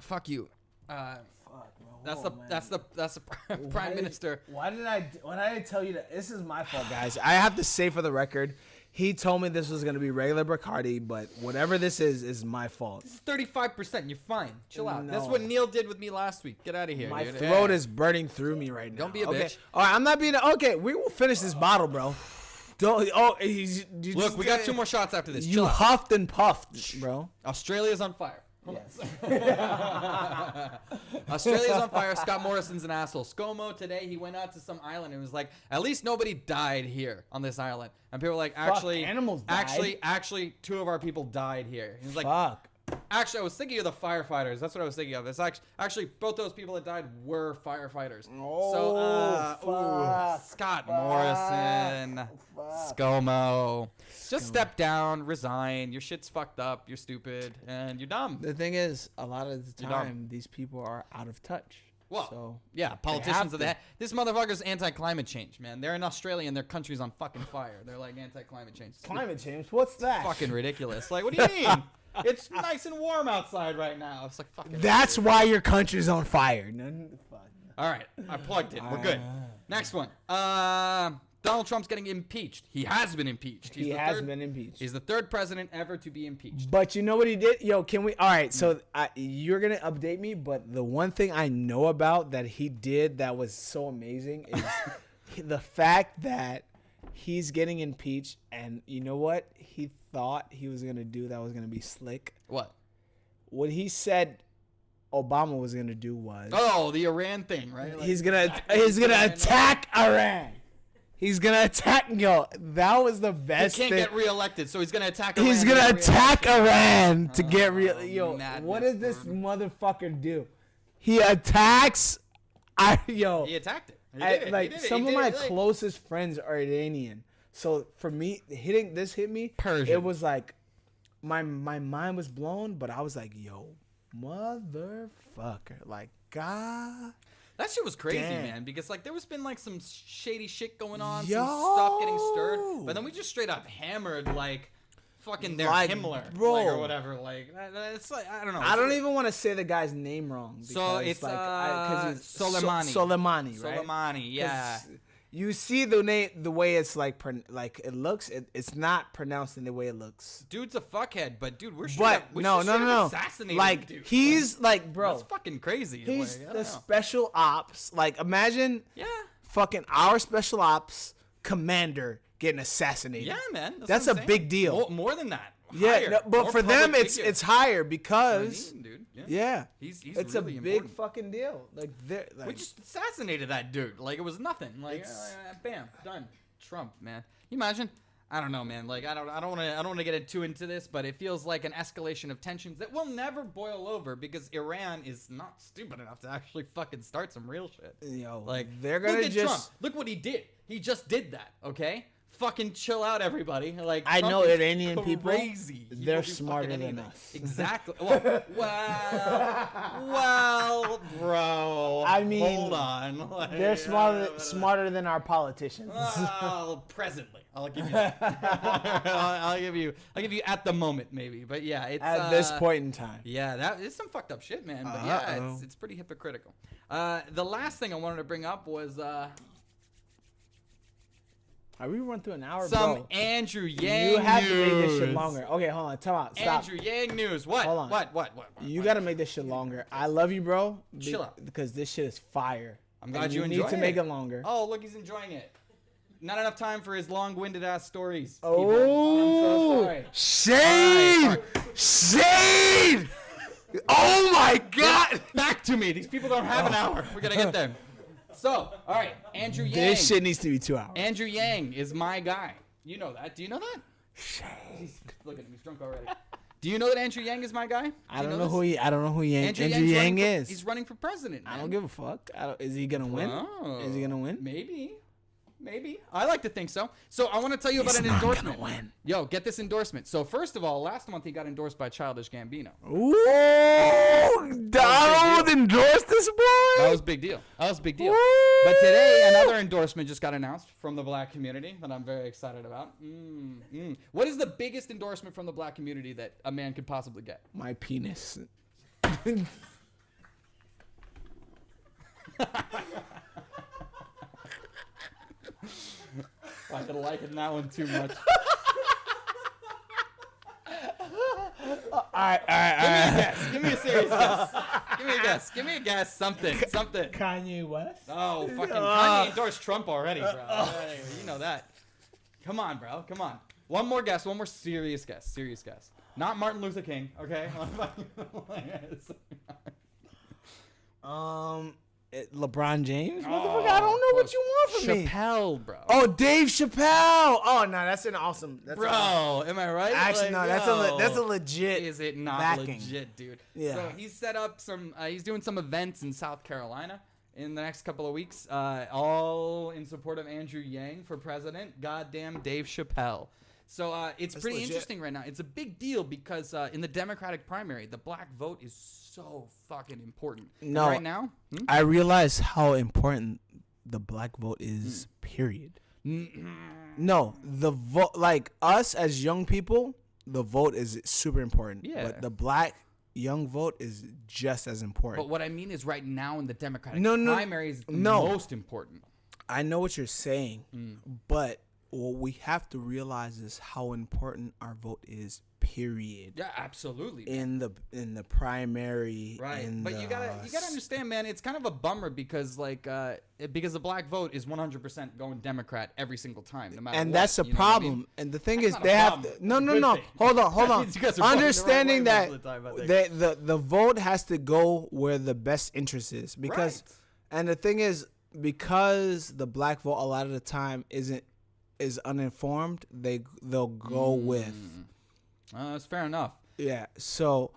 Fuck you. That's the prime minister. Why did I tell you that? This is my fault, guys. I have to say for the record, he told me this was going to be regular Bacardi, but whatever this is my fault. This is 35%. You're fine. Chill out. No. That's what Neil did with me last week. Get out of here. My throat is burning through me right now. Don't be a bitch. All right, I'm not being okay. We will finish this bottle, bro. Don't. Oh, look, we got 2 more shots after this. You huffed and puffed, bro. Australia's on fire. Yes. Australia's on fire. Scott Morrison's an asshole. ScoMo today, he went out to some island and was like, at least nobody died here on this island. And people were like, actually, animals died. Actually, 2 of our people died here. He was like, fuck. Actually, I was thinking of the firefighters. That's what I was thinking of. It's actually both those people that died were firefighters. Scott Morrison, ScoMo. Just step down, resign. Your shit's fucked up. You're stupid, and you're dumb. The thing is, a lot of the time, these people are out of touch. Well, so yeah, politicians of that. This motherfucker's anti-climate change, man. They're in Australia and their country's on fucking fire. They're like anti-climate change. Climate change? What's that? Fucking ridiculous. Like, what do you mean? It's nice and warm outside right now. It's like fucking. That's why your country's on fire. All right, I plugged it. We're good. Next one. Donald Trump's getting impeached. He has been impeached. He has been impeached. He's the third president ever to be impeached. But you know what he did? Yo, can we? All right, so you're going to update me, but the one thing I know about that he did that was so amazing is the fact that he's getting impeached, and you know what he thought he was going to do that was going to be slick? What? What he said Obama was going to do was... Oh, the Iran thing, right? Like, he's going to attack Iran. He's going to attack... Yo, that was the best thing. He can't get reelected, so he's going to attack Iran. He's going to attack Iran to get Yo, what does this motherfucker do? He attacks... He attacked it. Some of my closest friends are Iranian. So for me, hit me. Persian. It was like... My mind was blown, but I was like, yo, motherfucker. Like, God... That shit was crazy, man, because like there was been like some shady shit going on, some stuff getting stirred, but then we just straight up hammered like fucking their Himmler, bro, like, or whatever. Like it's like I don't know. I don't even want to say the guy's name wrong. So it's like because he's Soleimani. Soleimani, right? Soleimani, yeah. You see the name, the way it's like it looks. It's not pronounced in the way it looks. Dude's a fuckhead, but dude, we're no. assassinating like dude. He's like, bro, that's fucking crazy. He's the special ops. Like, imagine, fucking our special ops commander getting assassinated. Yeah, man, that's a big deal. More than that. Yeah, no, but for them it's higher because dude. It's really a big fucking deal. Like, we just assassinated that dude. Like, it was nothing. Like, bam, done. Trump, man. Can you imagine? I don't know, man. Like, I don't want to get too into this, but it feels like an escalation of tensions that will never boil over because Iran is not stupid enough to actually fucking start some real shit. Yo, like, they're gonna Trump. Look what he did. He just did that. Okay. Fucking chill out, everybody. Like, I know Iranian people. They're smarter than us. Exactly. Well, bro. I mean, hold on. Like, they're smarter than our politicians. Well, presently, I'll give you that. I'll give you at the moment, maybe. But yeah, it's at this point in time. Yeah, that is some fucked up shit, man. But yeah, it's pretty hypocritical. The last thing I wanted to bring up was. We run through an hour, bro. Andrew Yang You have to make this shit longer. Okay, hold on. Time out. Stop. Andrew Yang news. What? Hold on. What? You got to make this shit longer. I love you, bro. Chill out. Because this shit is fire. I'm glad you need to make it longer. Oh, look, he's enjoying it. Not enough time for his long-winded ass stories. Oh, I'm so sorry. Shade! Oh my God! Back to me. These people don't have an hour. We gotta get them. So, all right, Andrew Yang. This shit needs to be 2 hours. Andrew Yang is my guy. You know that. Do you know that? Look at him. He's drunk already. Do you know that Andrew Yang is my guy? I don't know who Andrew Yang is. He's running for president, man. I don't give a fuck. Is he gonna win? Is he gonna win? Maybe. I like to think so. So I want to tell you about an endorsement. Gonna win. Yo, get this endorsement. So first of all, last month he got endorsed by Childish Gambino. Ooh, Donald endorsed this boy. That was a big deal. But today another endorsement just got announced from the black community that I'm very excited about. What is the biggest endorsement from the black community that a man could possibly get? My penis. I could liken that one too much. All right. Give me a serious guess. Give me a guess. Something. Kanye West? Oh, fucking Kanye endorsed Trump already, bro. You know that. Come on, bro. Come on. One more guess. One more serious guess. Not Martin Luther LeBron James? Motherfucker, I don't know what you want from me. Chappelle, bro. Oh, Dave Chappelle. Oh, no, that's an awesome. Am I right? Actually, no, that's a legit. Is it not backing. legit, dude? Yeah. So he's set up he's doing some events in South Carolina in the next couple of weeks, all in support of Andrew Yang for president. Goddamn Dave Chappelle. So it's pretty interesting right now. It's a big deal because in the Democratic primary, the black vote is so fucking important. No, and right now, I realize how important the black vote is. Period. No, the vote, like us as young people, the vote is super important. Yeah. But the black young vote is just as important. But what I mean is right now in the Democratic primary is most important. I know what you're saying, but what we have to realize is how important our vote is. Period. Yeah, absolutely. In the primary, right? But you gotta understand, man. It's kind of a bummer because because the black vote is 100% going Democrat every single time, no matter. And what, that's the problem. I mean? And the thing is, they have to, no. Hold on. Understanding that the vote has to go where the best interest is, because, and the thing is, because the black vote a lot of the time is uninformed, they'll go with. That's fair enough. Yeah. So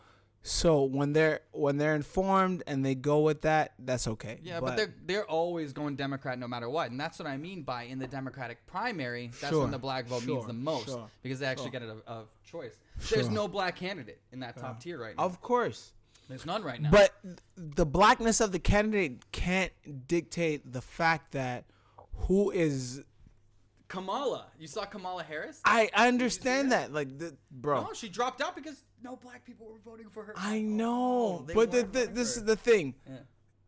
when they're informed and they go with that, that's okay. Yeah, but they're always going Democrat no matter what, and that's what I mean by in the Democratic primary. That's when the black vote means the most because they actually get a choice. There's no black candidate in that top tier right now. Of course. There's none right now. But the blackness of the candidate can't dictate the fact that who is. Kamala. You saw Kamala Harris? I understand that. Like, bro. No, she dropped out because no black people were voting for her. I know. But this is the thing. Yeah.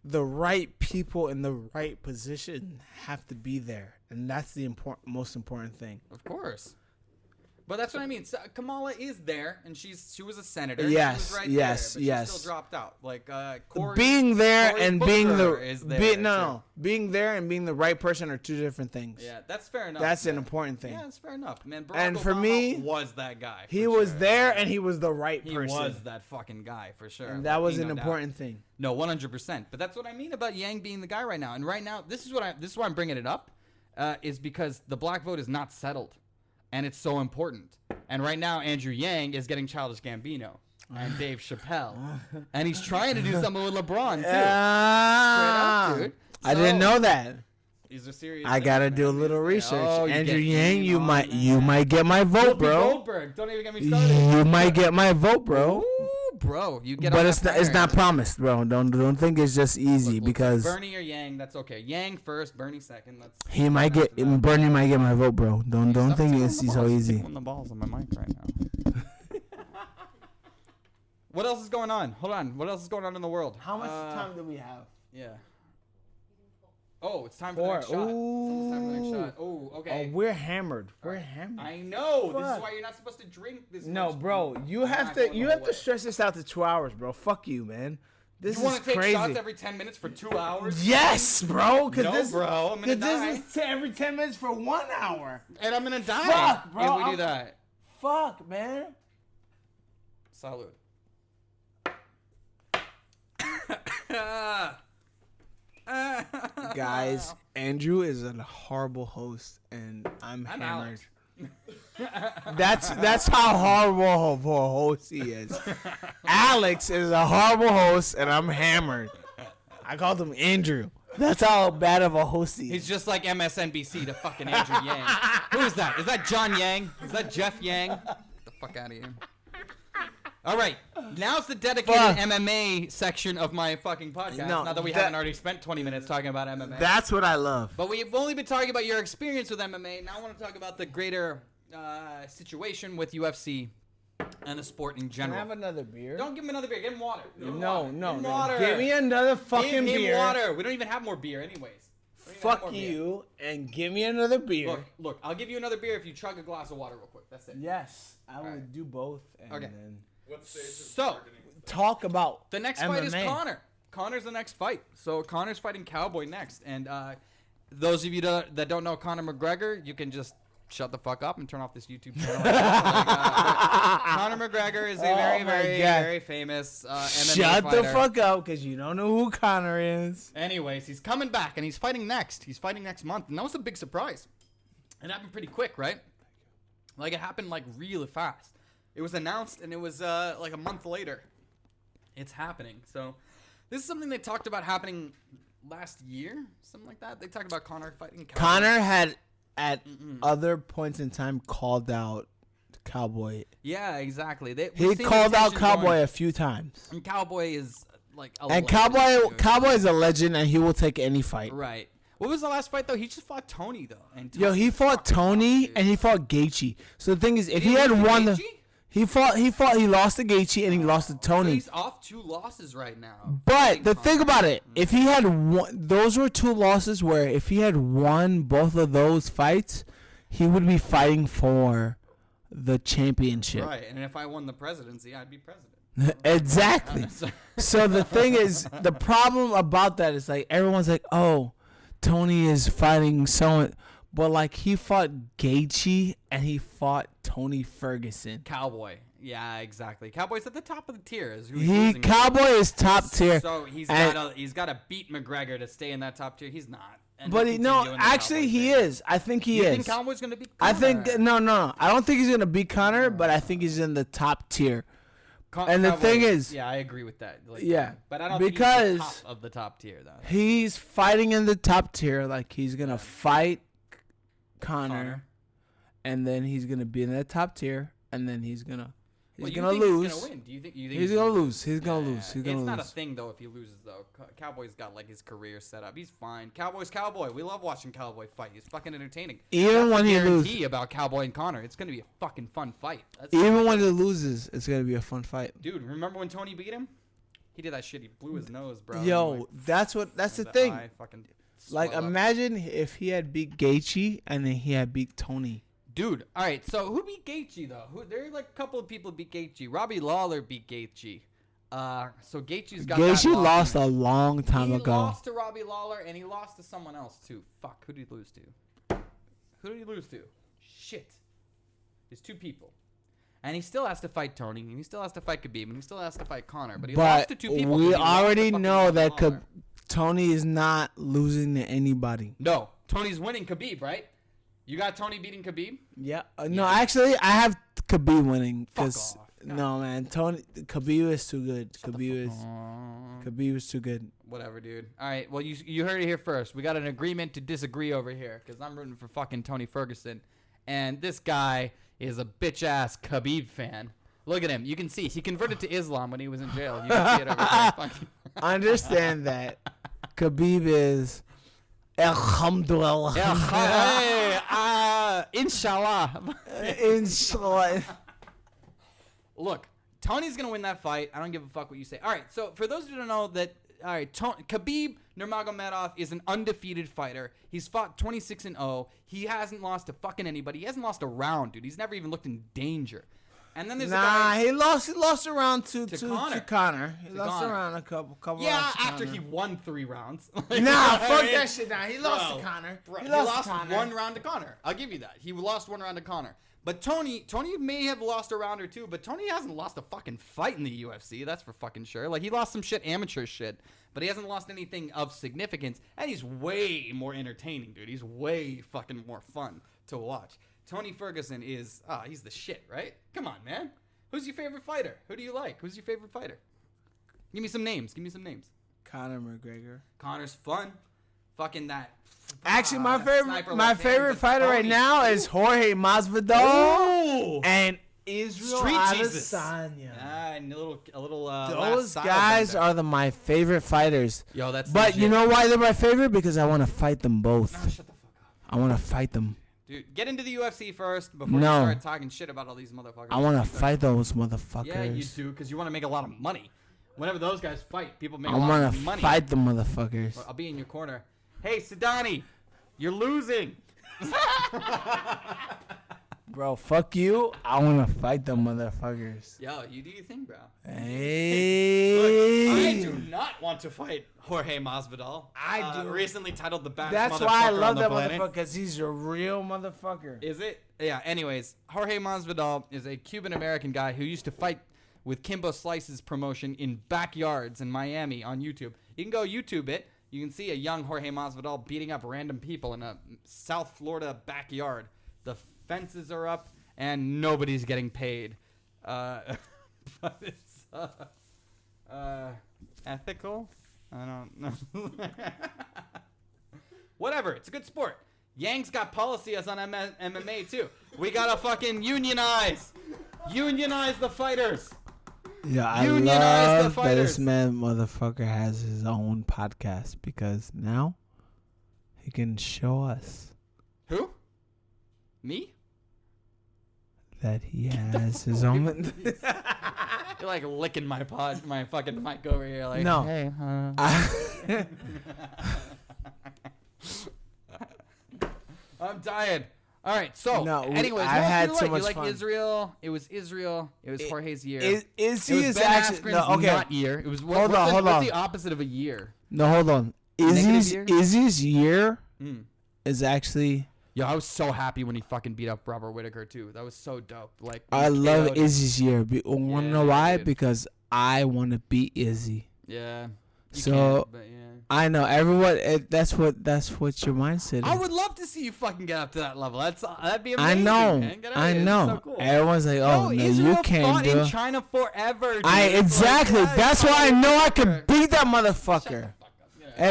The right people in the right position have to be there. And that's the most important thing. Of course. But that's what I mean. So Kamala is there, and she was a senator. Yes, she was right yes, there, but yes. She still dropped out. Like Cory, being there Cory and Booker being being there and being the right person are two different things. Yeah, that's fair enough. That's an important thing. Yeah, that's fair enough, man. Barack and for Obama me, was that guy. He was there, and he was the right person. He was that fucking guy for sure. And that was an important thing. No, 100%. But that's what I mean about Yang being the guy right now. And right now, this is why I'm bringing it up, is because the black vote is not settled, and it's so important. And right now, Andrew Yang is getting Childish Gambino and Dave Chappelle. And he's trying to do something with LeBron, too. Straight up, dude. I didn't know that. These are serious. I got to do a little research. Andrew Yang, you might get my vote, bro. Goldberg. Don't even get me started. You might get my vote, bro. Ooh, bro. You get but it's not promised, bro. Don't think it's just easy because Bernie or Yang, that's okay. Yang first, Bernie second. Bernie might get my vote, bro. Don't think it's so easy. On the balls on my mic right now. What else is going on? Hold on. What else is going on in the world? How much time do we have? Yeah. Oh, it's time for the next shot. It's almost time for the next shot. Oh, okay. Oh, we're hammered. We're hammered. I know. Fuck. This is why you're not supposed to drink this much. No, bro. You have to stretch this out to 2 hours, bro. Fuck you, man. This is crazy. You want to take shots every 10 minutes for 2 hours? Yes, bro. Bro. I'm gonna die. This is every 10 minutes for 1 hour. And I'm gonna die. Fuck, bro. If we do that. Fuck, man. Salud. Guys, Andrew is a horrible host, and I'm hammered. That's how horrible of a host he is. Alex is a horrible host, and I'm hammered. I called him Andrew. That's how bad of a host he is. He's just like MSNBC to fucking Andrew Yang. Who is that? Is that John Yang? Is that Jeff Yang? Get the fuck out of here. All right, now's the dedicated MMA section of my fucking podcast. Now that we haven't already spent 20 minutes talking about MMA. That's what I love. But we've only been talking about your experience with MMA. Now I want to talk about the greater situation with UFC and the sport in general. Can I have another beer? Don't give him another beer. Give him water. No. Water. Give me another fucking beer. Give him water. We don't even have more beer anyways. Fuck you and give me another beer. Look, I'll give you another beer if you chug a glass of water real quick. That's it. Yes, I would do both. And then talk about the next MMA. fight is Conor. Conor's the next fight. So Conor's fighting Cowboy next. And those of you that don't know Conor McGregor, you can just shut the fuck up and turn off this YouTube channel. Conor McGregor is a very famous MMA Shut fighter. the fuck up, because you don't know who Conor is. Anyways, he's coming back, and he's fighting next. He's fighting next month, and that was a big surprise. It happened pretty quick, right? Like, it happened, like, really fast. It was announced, and it was, like, a month later. It's happening. So, this is something they talked about happening last year, something like that. They talked about Conor fighting Cowboy. Conor had, at other points in time, called out Cowboy. Yeah, exactly. He called out Cowboy a few times. And Cowboy is, like, a And legend. Cowboy is a legend, and he will take any fight. Right. What was the last fight, though? He just fought Tony, though. And Yo, he fought Tony, and he fought Gaethje. So the thing is, if he had won the... He lost to Gaethje, and he lost to Tony. So he's off 2 losses right now. But the thing about it, if he had won... Those were 2 losses where if he had won both of those fights, he would be fighting for the championship. Right, and if I won the presidency, I'd be president. Exactly. So the thing is, the problem about that is, like, everyone's like, oh... Tony is fighting someone, but like he fought Gaethje and he fought Tony Ferguson. Cowboy, yeah, exactly. Cowboy's at the top of the tier. Cowboy is top tier. So he's got to beat McGregor to stay in that top tier. He's not. But actually he is. I think he is. You think Cowboy's gonna beat Conor? I think no. I don't think he's gonna beat Conor, but I think he's in the top tier. And the thing is, yeah, I agree with that. Like, yeah, but I don't think he's the top of the top tier, though. He's fighting in the top tier, like he's gonna fight Conor, and then he's gonna be in that top tier, and then he's gonna lose. He's gonna win? Do you think he's gonna lose? He's gonna lose. It's not a thing though if he loses though. Cowboy's got like his career set up. He's fine. Cowboy's Cowboy. We love watching Cowboy fight. He's fucking entertaining. Even when he loses, about Cowboy and Conor, it's gonna be a fucking fun fight. Even when he loses, it's gonna be a fun fight. Dude, remember when Tony beat him? He did that shit. He blew his nose, bro. Yo, that's the thing. Like, imagine if he had beat Gaethje and then he had beat Tony. Dude, all right. So who beat Gaethje though? There are like a couple of people beat Gaethje. Robbie Lawler beat Gaethje. So Gaethje's got. Gaethje lost a long time ago. He lost to Robbie Lawler and he lost to someone else too. Fuck, who did he lose to? Shit. There's 2 people. And he still has to fight Tony, and he still has to fight Khabib, and he still has to fight Conor. But he lost to 2 people. We already know that Tony is not losing to anybody. No, Tony's winning Khabib, right? You got Tony beating Khabib? Yeah. No, actually, I have Khabib winning. Cause no, man, Khabib is too good. Khabib is too good. Whatever, dude. All right. Well, you heard it here first. We got an agreement to disagree over here because I'm rooting for fucking Tony Ferguson, and this guy is a bitch ass Khabib fan. Look at him. You can see he converted to Islam when he was in jail. You can see it over there. Understand that Khabib is. Alhamdulillah. Inshallah. Inshallah. Look, Tony's going to win that fight. I don't give a fuck what you say. All right, so for those who don't know that, all right, Khabib Nurmagomedov is an undefeated fighter. He's fought 26-0. He hasn't lost to fucking anybody. He hasn't lost a round, dude. He's never even looked in danger. And then there's a guy. He lost a round to Conor. He lost Conor. around a couple yeah, rounds. Yeah, after he won 3 rounds. Fuck that shit. Nah, he lost to Conor. He lost 1 round to Conor. I'll give you that. He lost 1 round to Conor. But Tony may have lost a round or 2, but Tony hasn't lost a fucking fight in the UFC. That's for fucking sure. Like, he lost some amateur shit, but he hasn't lost anything of significance. And he's way more entertaining, dude. He's way fucking more fun to watch. Tony Ferguson is, he's the shit, right? Come on, man. Who's your favorite fighter? Who do you like? Who's your favorite fighter? Give me some names. Conor McGregor. Connor's fun. Fucking that. Actually, my favorite fighter right now is Jorge Masvidal and Israel Adesanya. And a little. Those guys are my favorite fighters. Yo, that's. But you know why they're my favorite? Because I want to fight them both. No, shut the fuck up. I want to fight them. Dude, get into the UFC first before you start talking shit about all these motherfuckers. I want to fight those motherfuckers. Yeah, you do, because you want to make a lot of money. Whenever those guys fight, people make a lot of money. I want to fight the motherfuckers. I'll be in your corner. Hey, Sidanii, you're losing. Bro, fuck you. I want to fight them motherfuckers. Yo, you do your thing, bro. Hey. Look, I do not want to fight Jorge Masvidal. I do. Recently titled the baddest That's motherfucker why I love on the that planet. motherfucker, because he's a real motherfucker. Is it? Yeah, anyways, Jorge Masvidal is a Cuban-American guy who used to fight with Kimbo Slice's promotion in backyards in Miami on YouTube. You can go YouTube it. You can see a young Jorge Masvidal beating up random people in a South Florida backyard. The fences are up, and nobody's getting paid. But it's ethical? I don't know. Whatever. It's a good sport. Yang's got policy as on MMA, too. We gotta fucking unionize. Unionize the fighters. Yeah, I Unionize love that this man motherfucker has his own podcast, because now he can show us. Who? Me? That he has his own. You're like licking my fucking mic over here. Like, no. Hey, I'm tired. All right, so anyways, I had so you much like fun. Israel. It was Israel. It was Jorge's year. Is it he was is Ben actually Askren's no, okay? not year. It was Hold what's on. the opposite of a year? No, hold on. Izzy's year is actually. Yo, I was so happy when he fucking beat up Robert Whittaker too. That was so dope. Like I love Izzy's year. Wanna know why? Dude. Because I want to beat Izzy. Yeah. So I know everyone. That's what your mindset is. I would love to see you fucking get up to that level. That'd be amazing. I know. Man. I know. So cool. Everyone's like, "Oh no, Israel you can't fought do in it." China forever. Dude. Exactly. Like, that's why I know I could beat that motherfucker. Shut the fuck up. Yeah.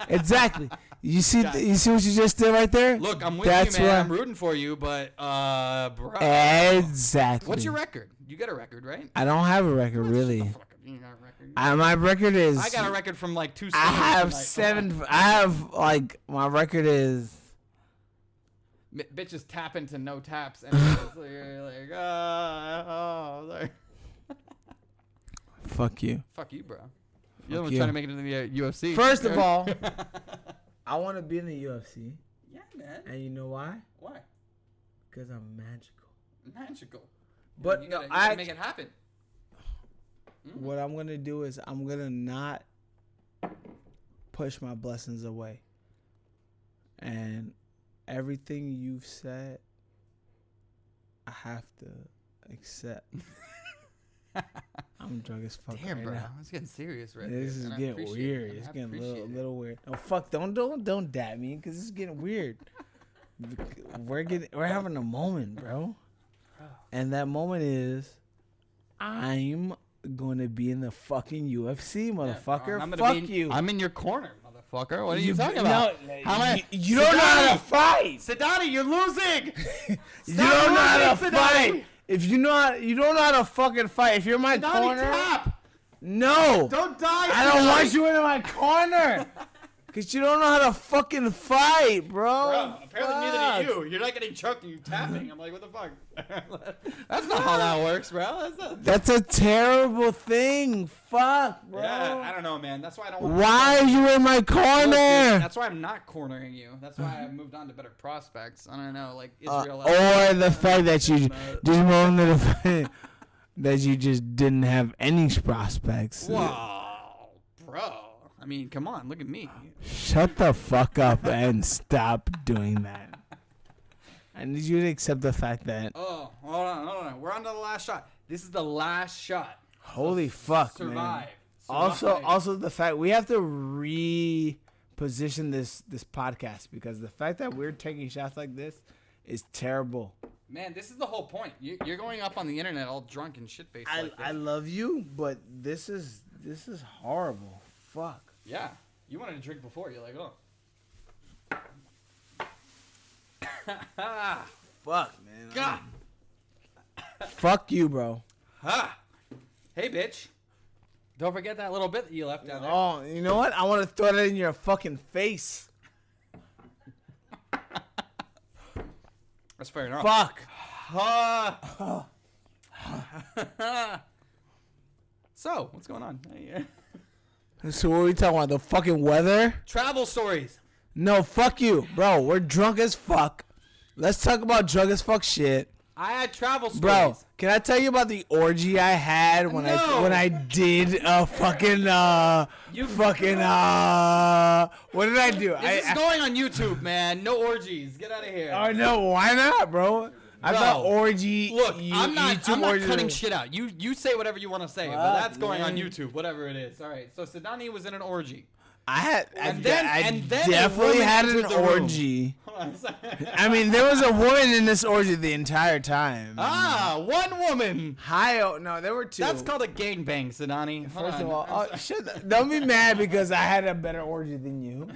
Exactly. You see what you just did right there? Look, I'm with you, man. I'm rooting for you, but bro. Exactly. What's your record? You got a record, right? I don't have a record really. You got a record? My record is. I got a record from like 2 I have 7. I have like my record is. Bitches tap into no taps, and it's like, sorry. Fuck you. Fuck you, bro. You're the one trying to make it into the UFC. First of all, I want to be in the UFC. Yeah, man. And you know why? Why? Because I'm magical. Magical. But you gotta make it happen. What I'm gonna do is I'm gonna not push my blessings away. And everything you've said, I have to accept. I'm drunk as fuck. Damn, right bro. now. It's getting serious right This is getting weird. It's getting a little weird. Oh fuck! Don't dab me, because it's getting weird. We're having a moment, bro. And that moment is, I'm gonna be in the fucking UFC, motherfucker. Yeah, fuck you. I'm in your corner, motherfucker. What are you talking about? You don't know how to fight. Sidanii, you're losing. You don't know how to fight. If you don't know how to fucking fight. If you're in my corner, tap. No. Don't die. I don't want you in my corner. Cause you don't know how to fucking fight, bro. Apparently neither do you. You're not getting choked and you tapping. I'm like, what the fuck? That's not how that works, bro. That's a terrible thing. Fuck, bro. Yeah, I don't know, man. That's why I don't want Why are you in my corner? Look, dude, that's why I'm not cornering you. That's why I've moved on to better prospects. I don't know, like Israel. Or the fact that you just moved to the fact that you just didn't have any prospects. Wow, bro. I mean, come on, look at me. Shut the fuck up and stop doing that. I need you to accept the fact that. Oh, hold on. We're on to the last shot. This is the last shot. Holy fuck, man. Also, the fact we have to reposition this podcast, because the fact that we're taking shots like this is terrible. Man, this is the whole point. You're going up on the internet all drunk and shit faced. I love you, but this is horrible. Fuck. Yeah, you wanted to drink before. You're like, oh. Fuck, man. God. Fuck you, bro. Ha. Hey, bitch. Don't forget that little bit that you left down there. Oh, you know what? I want to throw that in your fucking face. That's fair enough. Fuck. So, what's going on? So what are we talking about? The fucking weather? Travel stories. No, fuck you, bro. We're drunk as fuck. Let's talk about drug as fuck shit. I had travel stories. Bro, can I tell you about the orgy I had when I did fucking what did I do? This is going on YouTube, man. No orgies. Get out of here. Oh no, why not, bro? I thought orgy. Look, I'm not cutting shit out. You say whatever you want to say, but that's going on YouTube, whatever it is. All right. So Sidanii was in an orgy. I definitely had an orgy. I mean, there was a woman in this orgy the entire time. One woman. No, there were two. That's called a gangbang, Sidanii. First of all, don't be mad because I had a better orgy than you.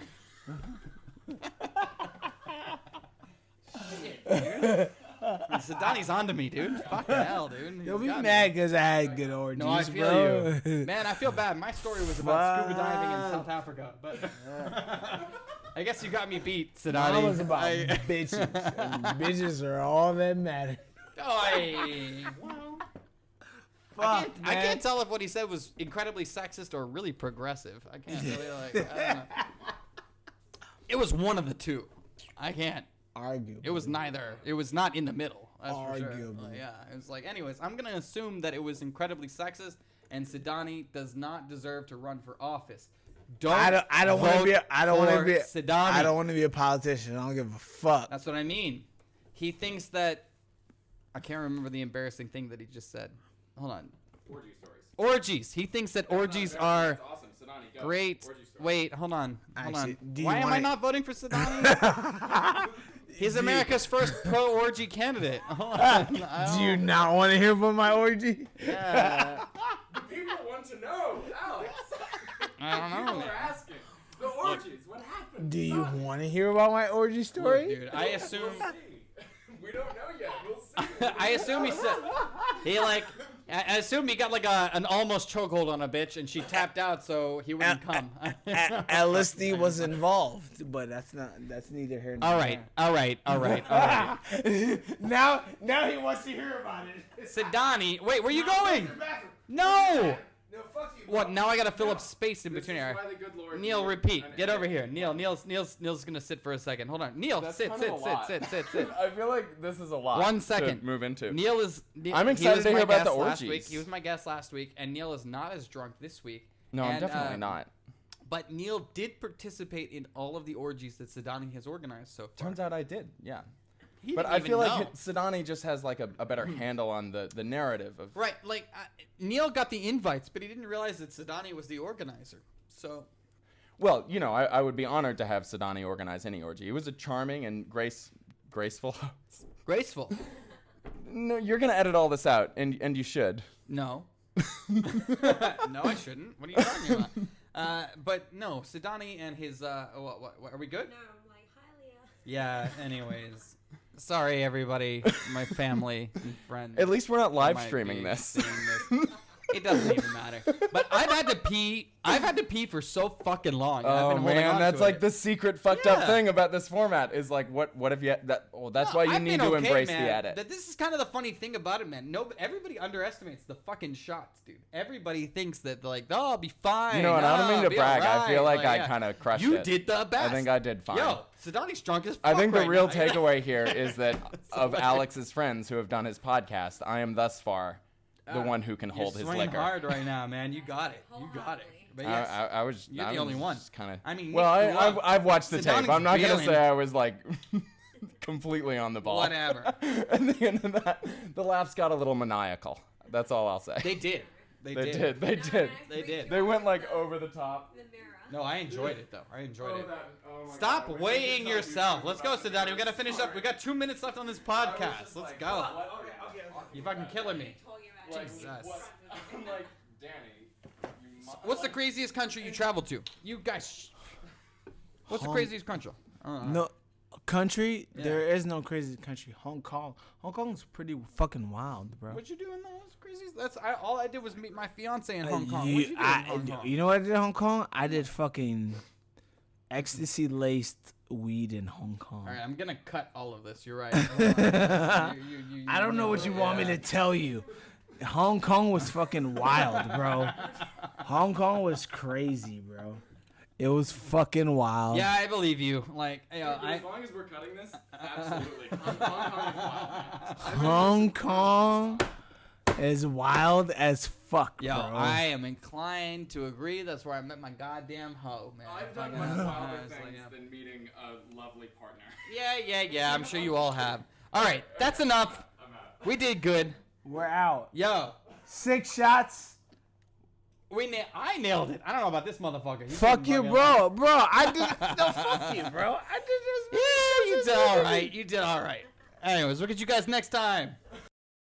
Sidani's onto me, dude. Fucking hell, dude. Don't be mad because I had good orgies, no, I feel bro. you. Man, I feel bad. My story was about scuba diving in South Africa, but I guess you got me beat, Sidanii. Mine was about bitches. And bitches are all that matter. I can't tell if what he said was incredibly sexist or really progressive. I can't really I don't know. It was one of the two. I can't. Arguable. It was neither. It was not in the middle. That's Arguable. for sure. Yeah. It was like, anyways, I'm going to assume that it was incredibly sexist and Sidanii does not deserve to run for office. I don't want to be Sidanii. I don't want to be a politician. I don't give a fuck. That's what I mean. He thinks that I can't remember the embarrassing thing that he just said. Hold on. Orgy stories. Orgies. He thinks that orgies are awesome. Sidanii, go. great. Wait, hold on. Actually, Why am I not voting for Sidanii? He's America's first pro-orgy candidate. Do you not want to hear about my orgy? Yeah. The people want to know, Alex. I don't know. People are asking. The orgies, what happened? Do you want to hear about my orgy story? Look, dude, I assume. We'll see. We don't know yet. We'll see. I assume he said. I assume he got like an almost chokehold on a bitch and she tapped out so he wouldn't come. LSD was involved, but that's neither here nor there. All right. Now he wants to hear about it. Sidanii, wait, where you going? No. No, fuck you. What? Now I gotta fill up space in between here. Neil, repeat. Get over here. Neil's gonna sit for a second. Hold on. Neil, sit. I feel like this is a lot. 1 second. To move into. Neil is. I'm excited to hear about the orgies. Week. He was my guest last week, and Neil is not as drunk this week. No, I'm definitely not. But Neil did participate in all of the orgies that Sidanii has organized so far. Turns out I did. Yeah. He but didn't I even feel know. like Sidanii just has like a better handle on the narrative of. Right, like Neil got the invites, but he didn't realize that Sidanii was the organizer. So, well, you know, I would be honored to have Sidanii organize any orgy. He was a charming and graceful host. Graceful. No, you're gonna edit all this out, and you should. No. No, I shouldn't. What are you talking about? But no, Sidanii and his what are we good? No, I'm like, hi, Leah. Yeah. Anyways. Sorry, everybody, my family and friends. At least we're not live might streaming be this. seeing this. It doesn't even matter. But I've had to pee. I've had to pee for so fucking long. And I've Oh been holding on man, that's to like it. the secret fucked up thing about this format is like what if you that? Well, that's why you I've need been to okay, embrace man. the edit. This is kind of the funny thing about it, man. Everybody underestimates the fucking shots, dude. Everybody thinks that like, oh, I'll be fine. You know what? I don't mean to be brag. all I feel right. like I kind of crushed You it. did the best. I think I did fine. Yo, Sidani's drunk as fuck. I think the right real now. takeaway here is that of Alex's friends who have done his podcast, I am thus far the one who can hold You're his swinging liquor. hard right now, man. You got it. You got it. But yes, I was. you're I the was only one. Kind of. I mean, well, I've watched the Sidani's tape. I'm not gonna bailing. say I was like completely on the ball. Whatever. At the end of that, the laughs got a little maniacal. That's all I'll say. They did. They did. They did. They did. They went like over the top. The mirror. No, I enjoyed it though. I enjoyed it. my Stop God. weighing yourself. Let's go, Sidanii. We gotta finish up. We got 2 minutes left on this podcast. Let's go. You fucking killing me. Jesus. I'm like, Danny. What's the craziest country you traveled to? You guys. What's the craziest country? No country. Yeah. There is no crazy country. Hong Kong. Hong Kong's pretty fucking wild, bro. What'd you do in those craziest? All I did was meet my fiance in Hong Kong. What'd you do in Hong Kong? You know what I did in Hong Kong? I did fucking ecstasy laced weed in Hong Kong. All right, I'm gonna cut all of this. You're right. I I don't know what you want me to tell you. Hong Kong was fucking wild, bro. Hong Kong was crazy, bro. It was fucking wild. Yeah, I believe you. Like, as long as we're cutting this, absolutely. Hong Kong is wild as fuck, Yo, bro. I am inclined to agree. That's where I met my goddamn hoe, man. I've done much wilder things than meeting a lovely partner. Yeah. I'm sure you all have. All right, that's enough. I'm out. We did good. We're out. Yo, 6 shots. I nailed it. I don't know about this motherfucker. Fuck you, bro. I did. No, fuck you, bro. I did this. Yeah, you did all right. You did all right. Anyways, look at you guys next time.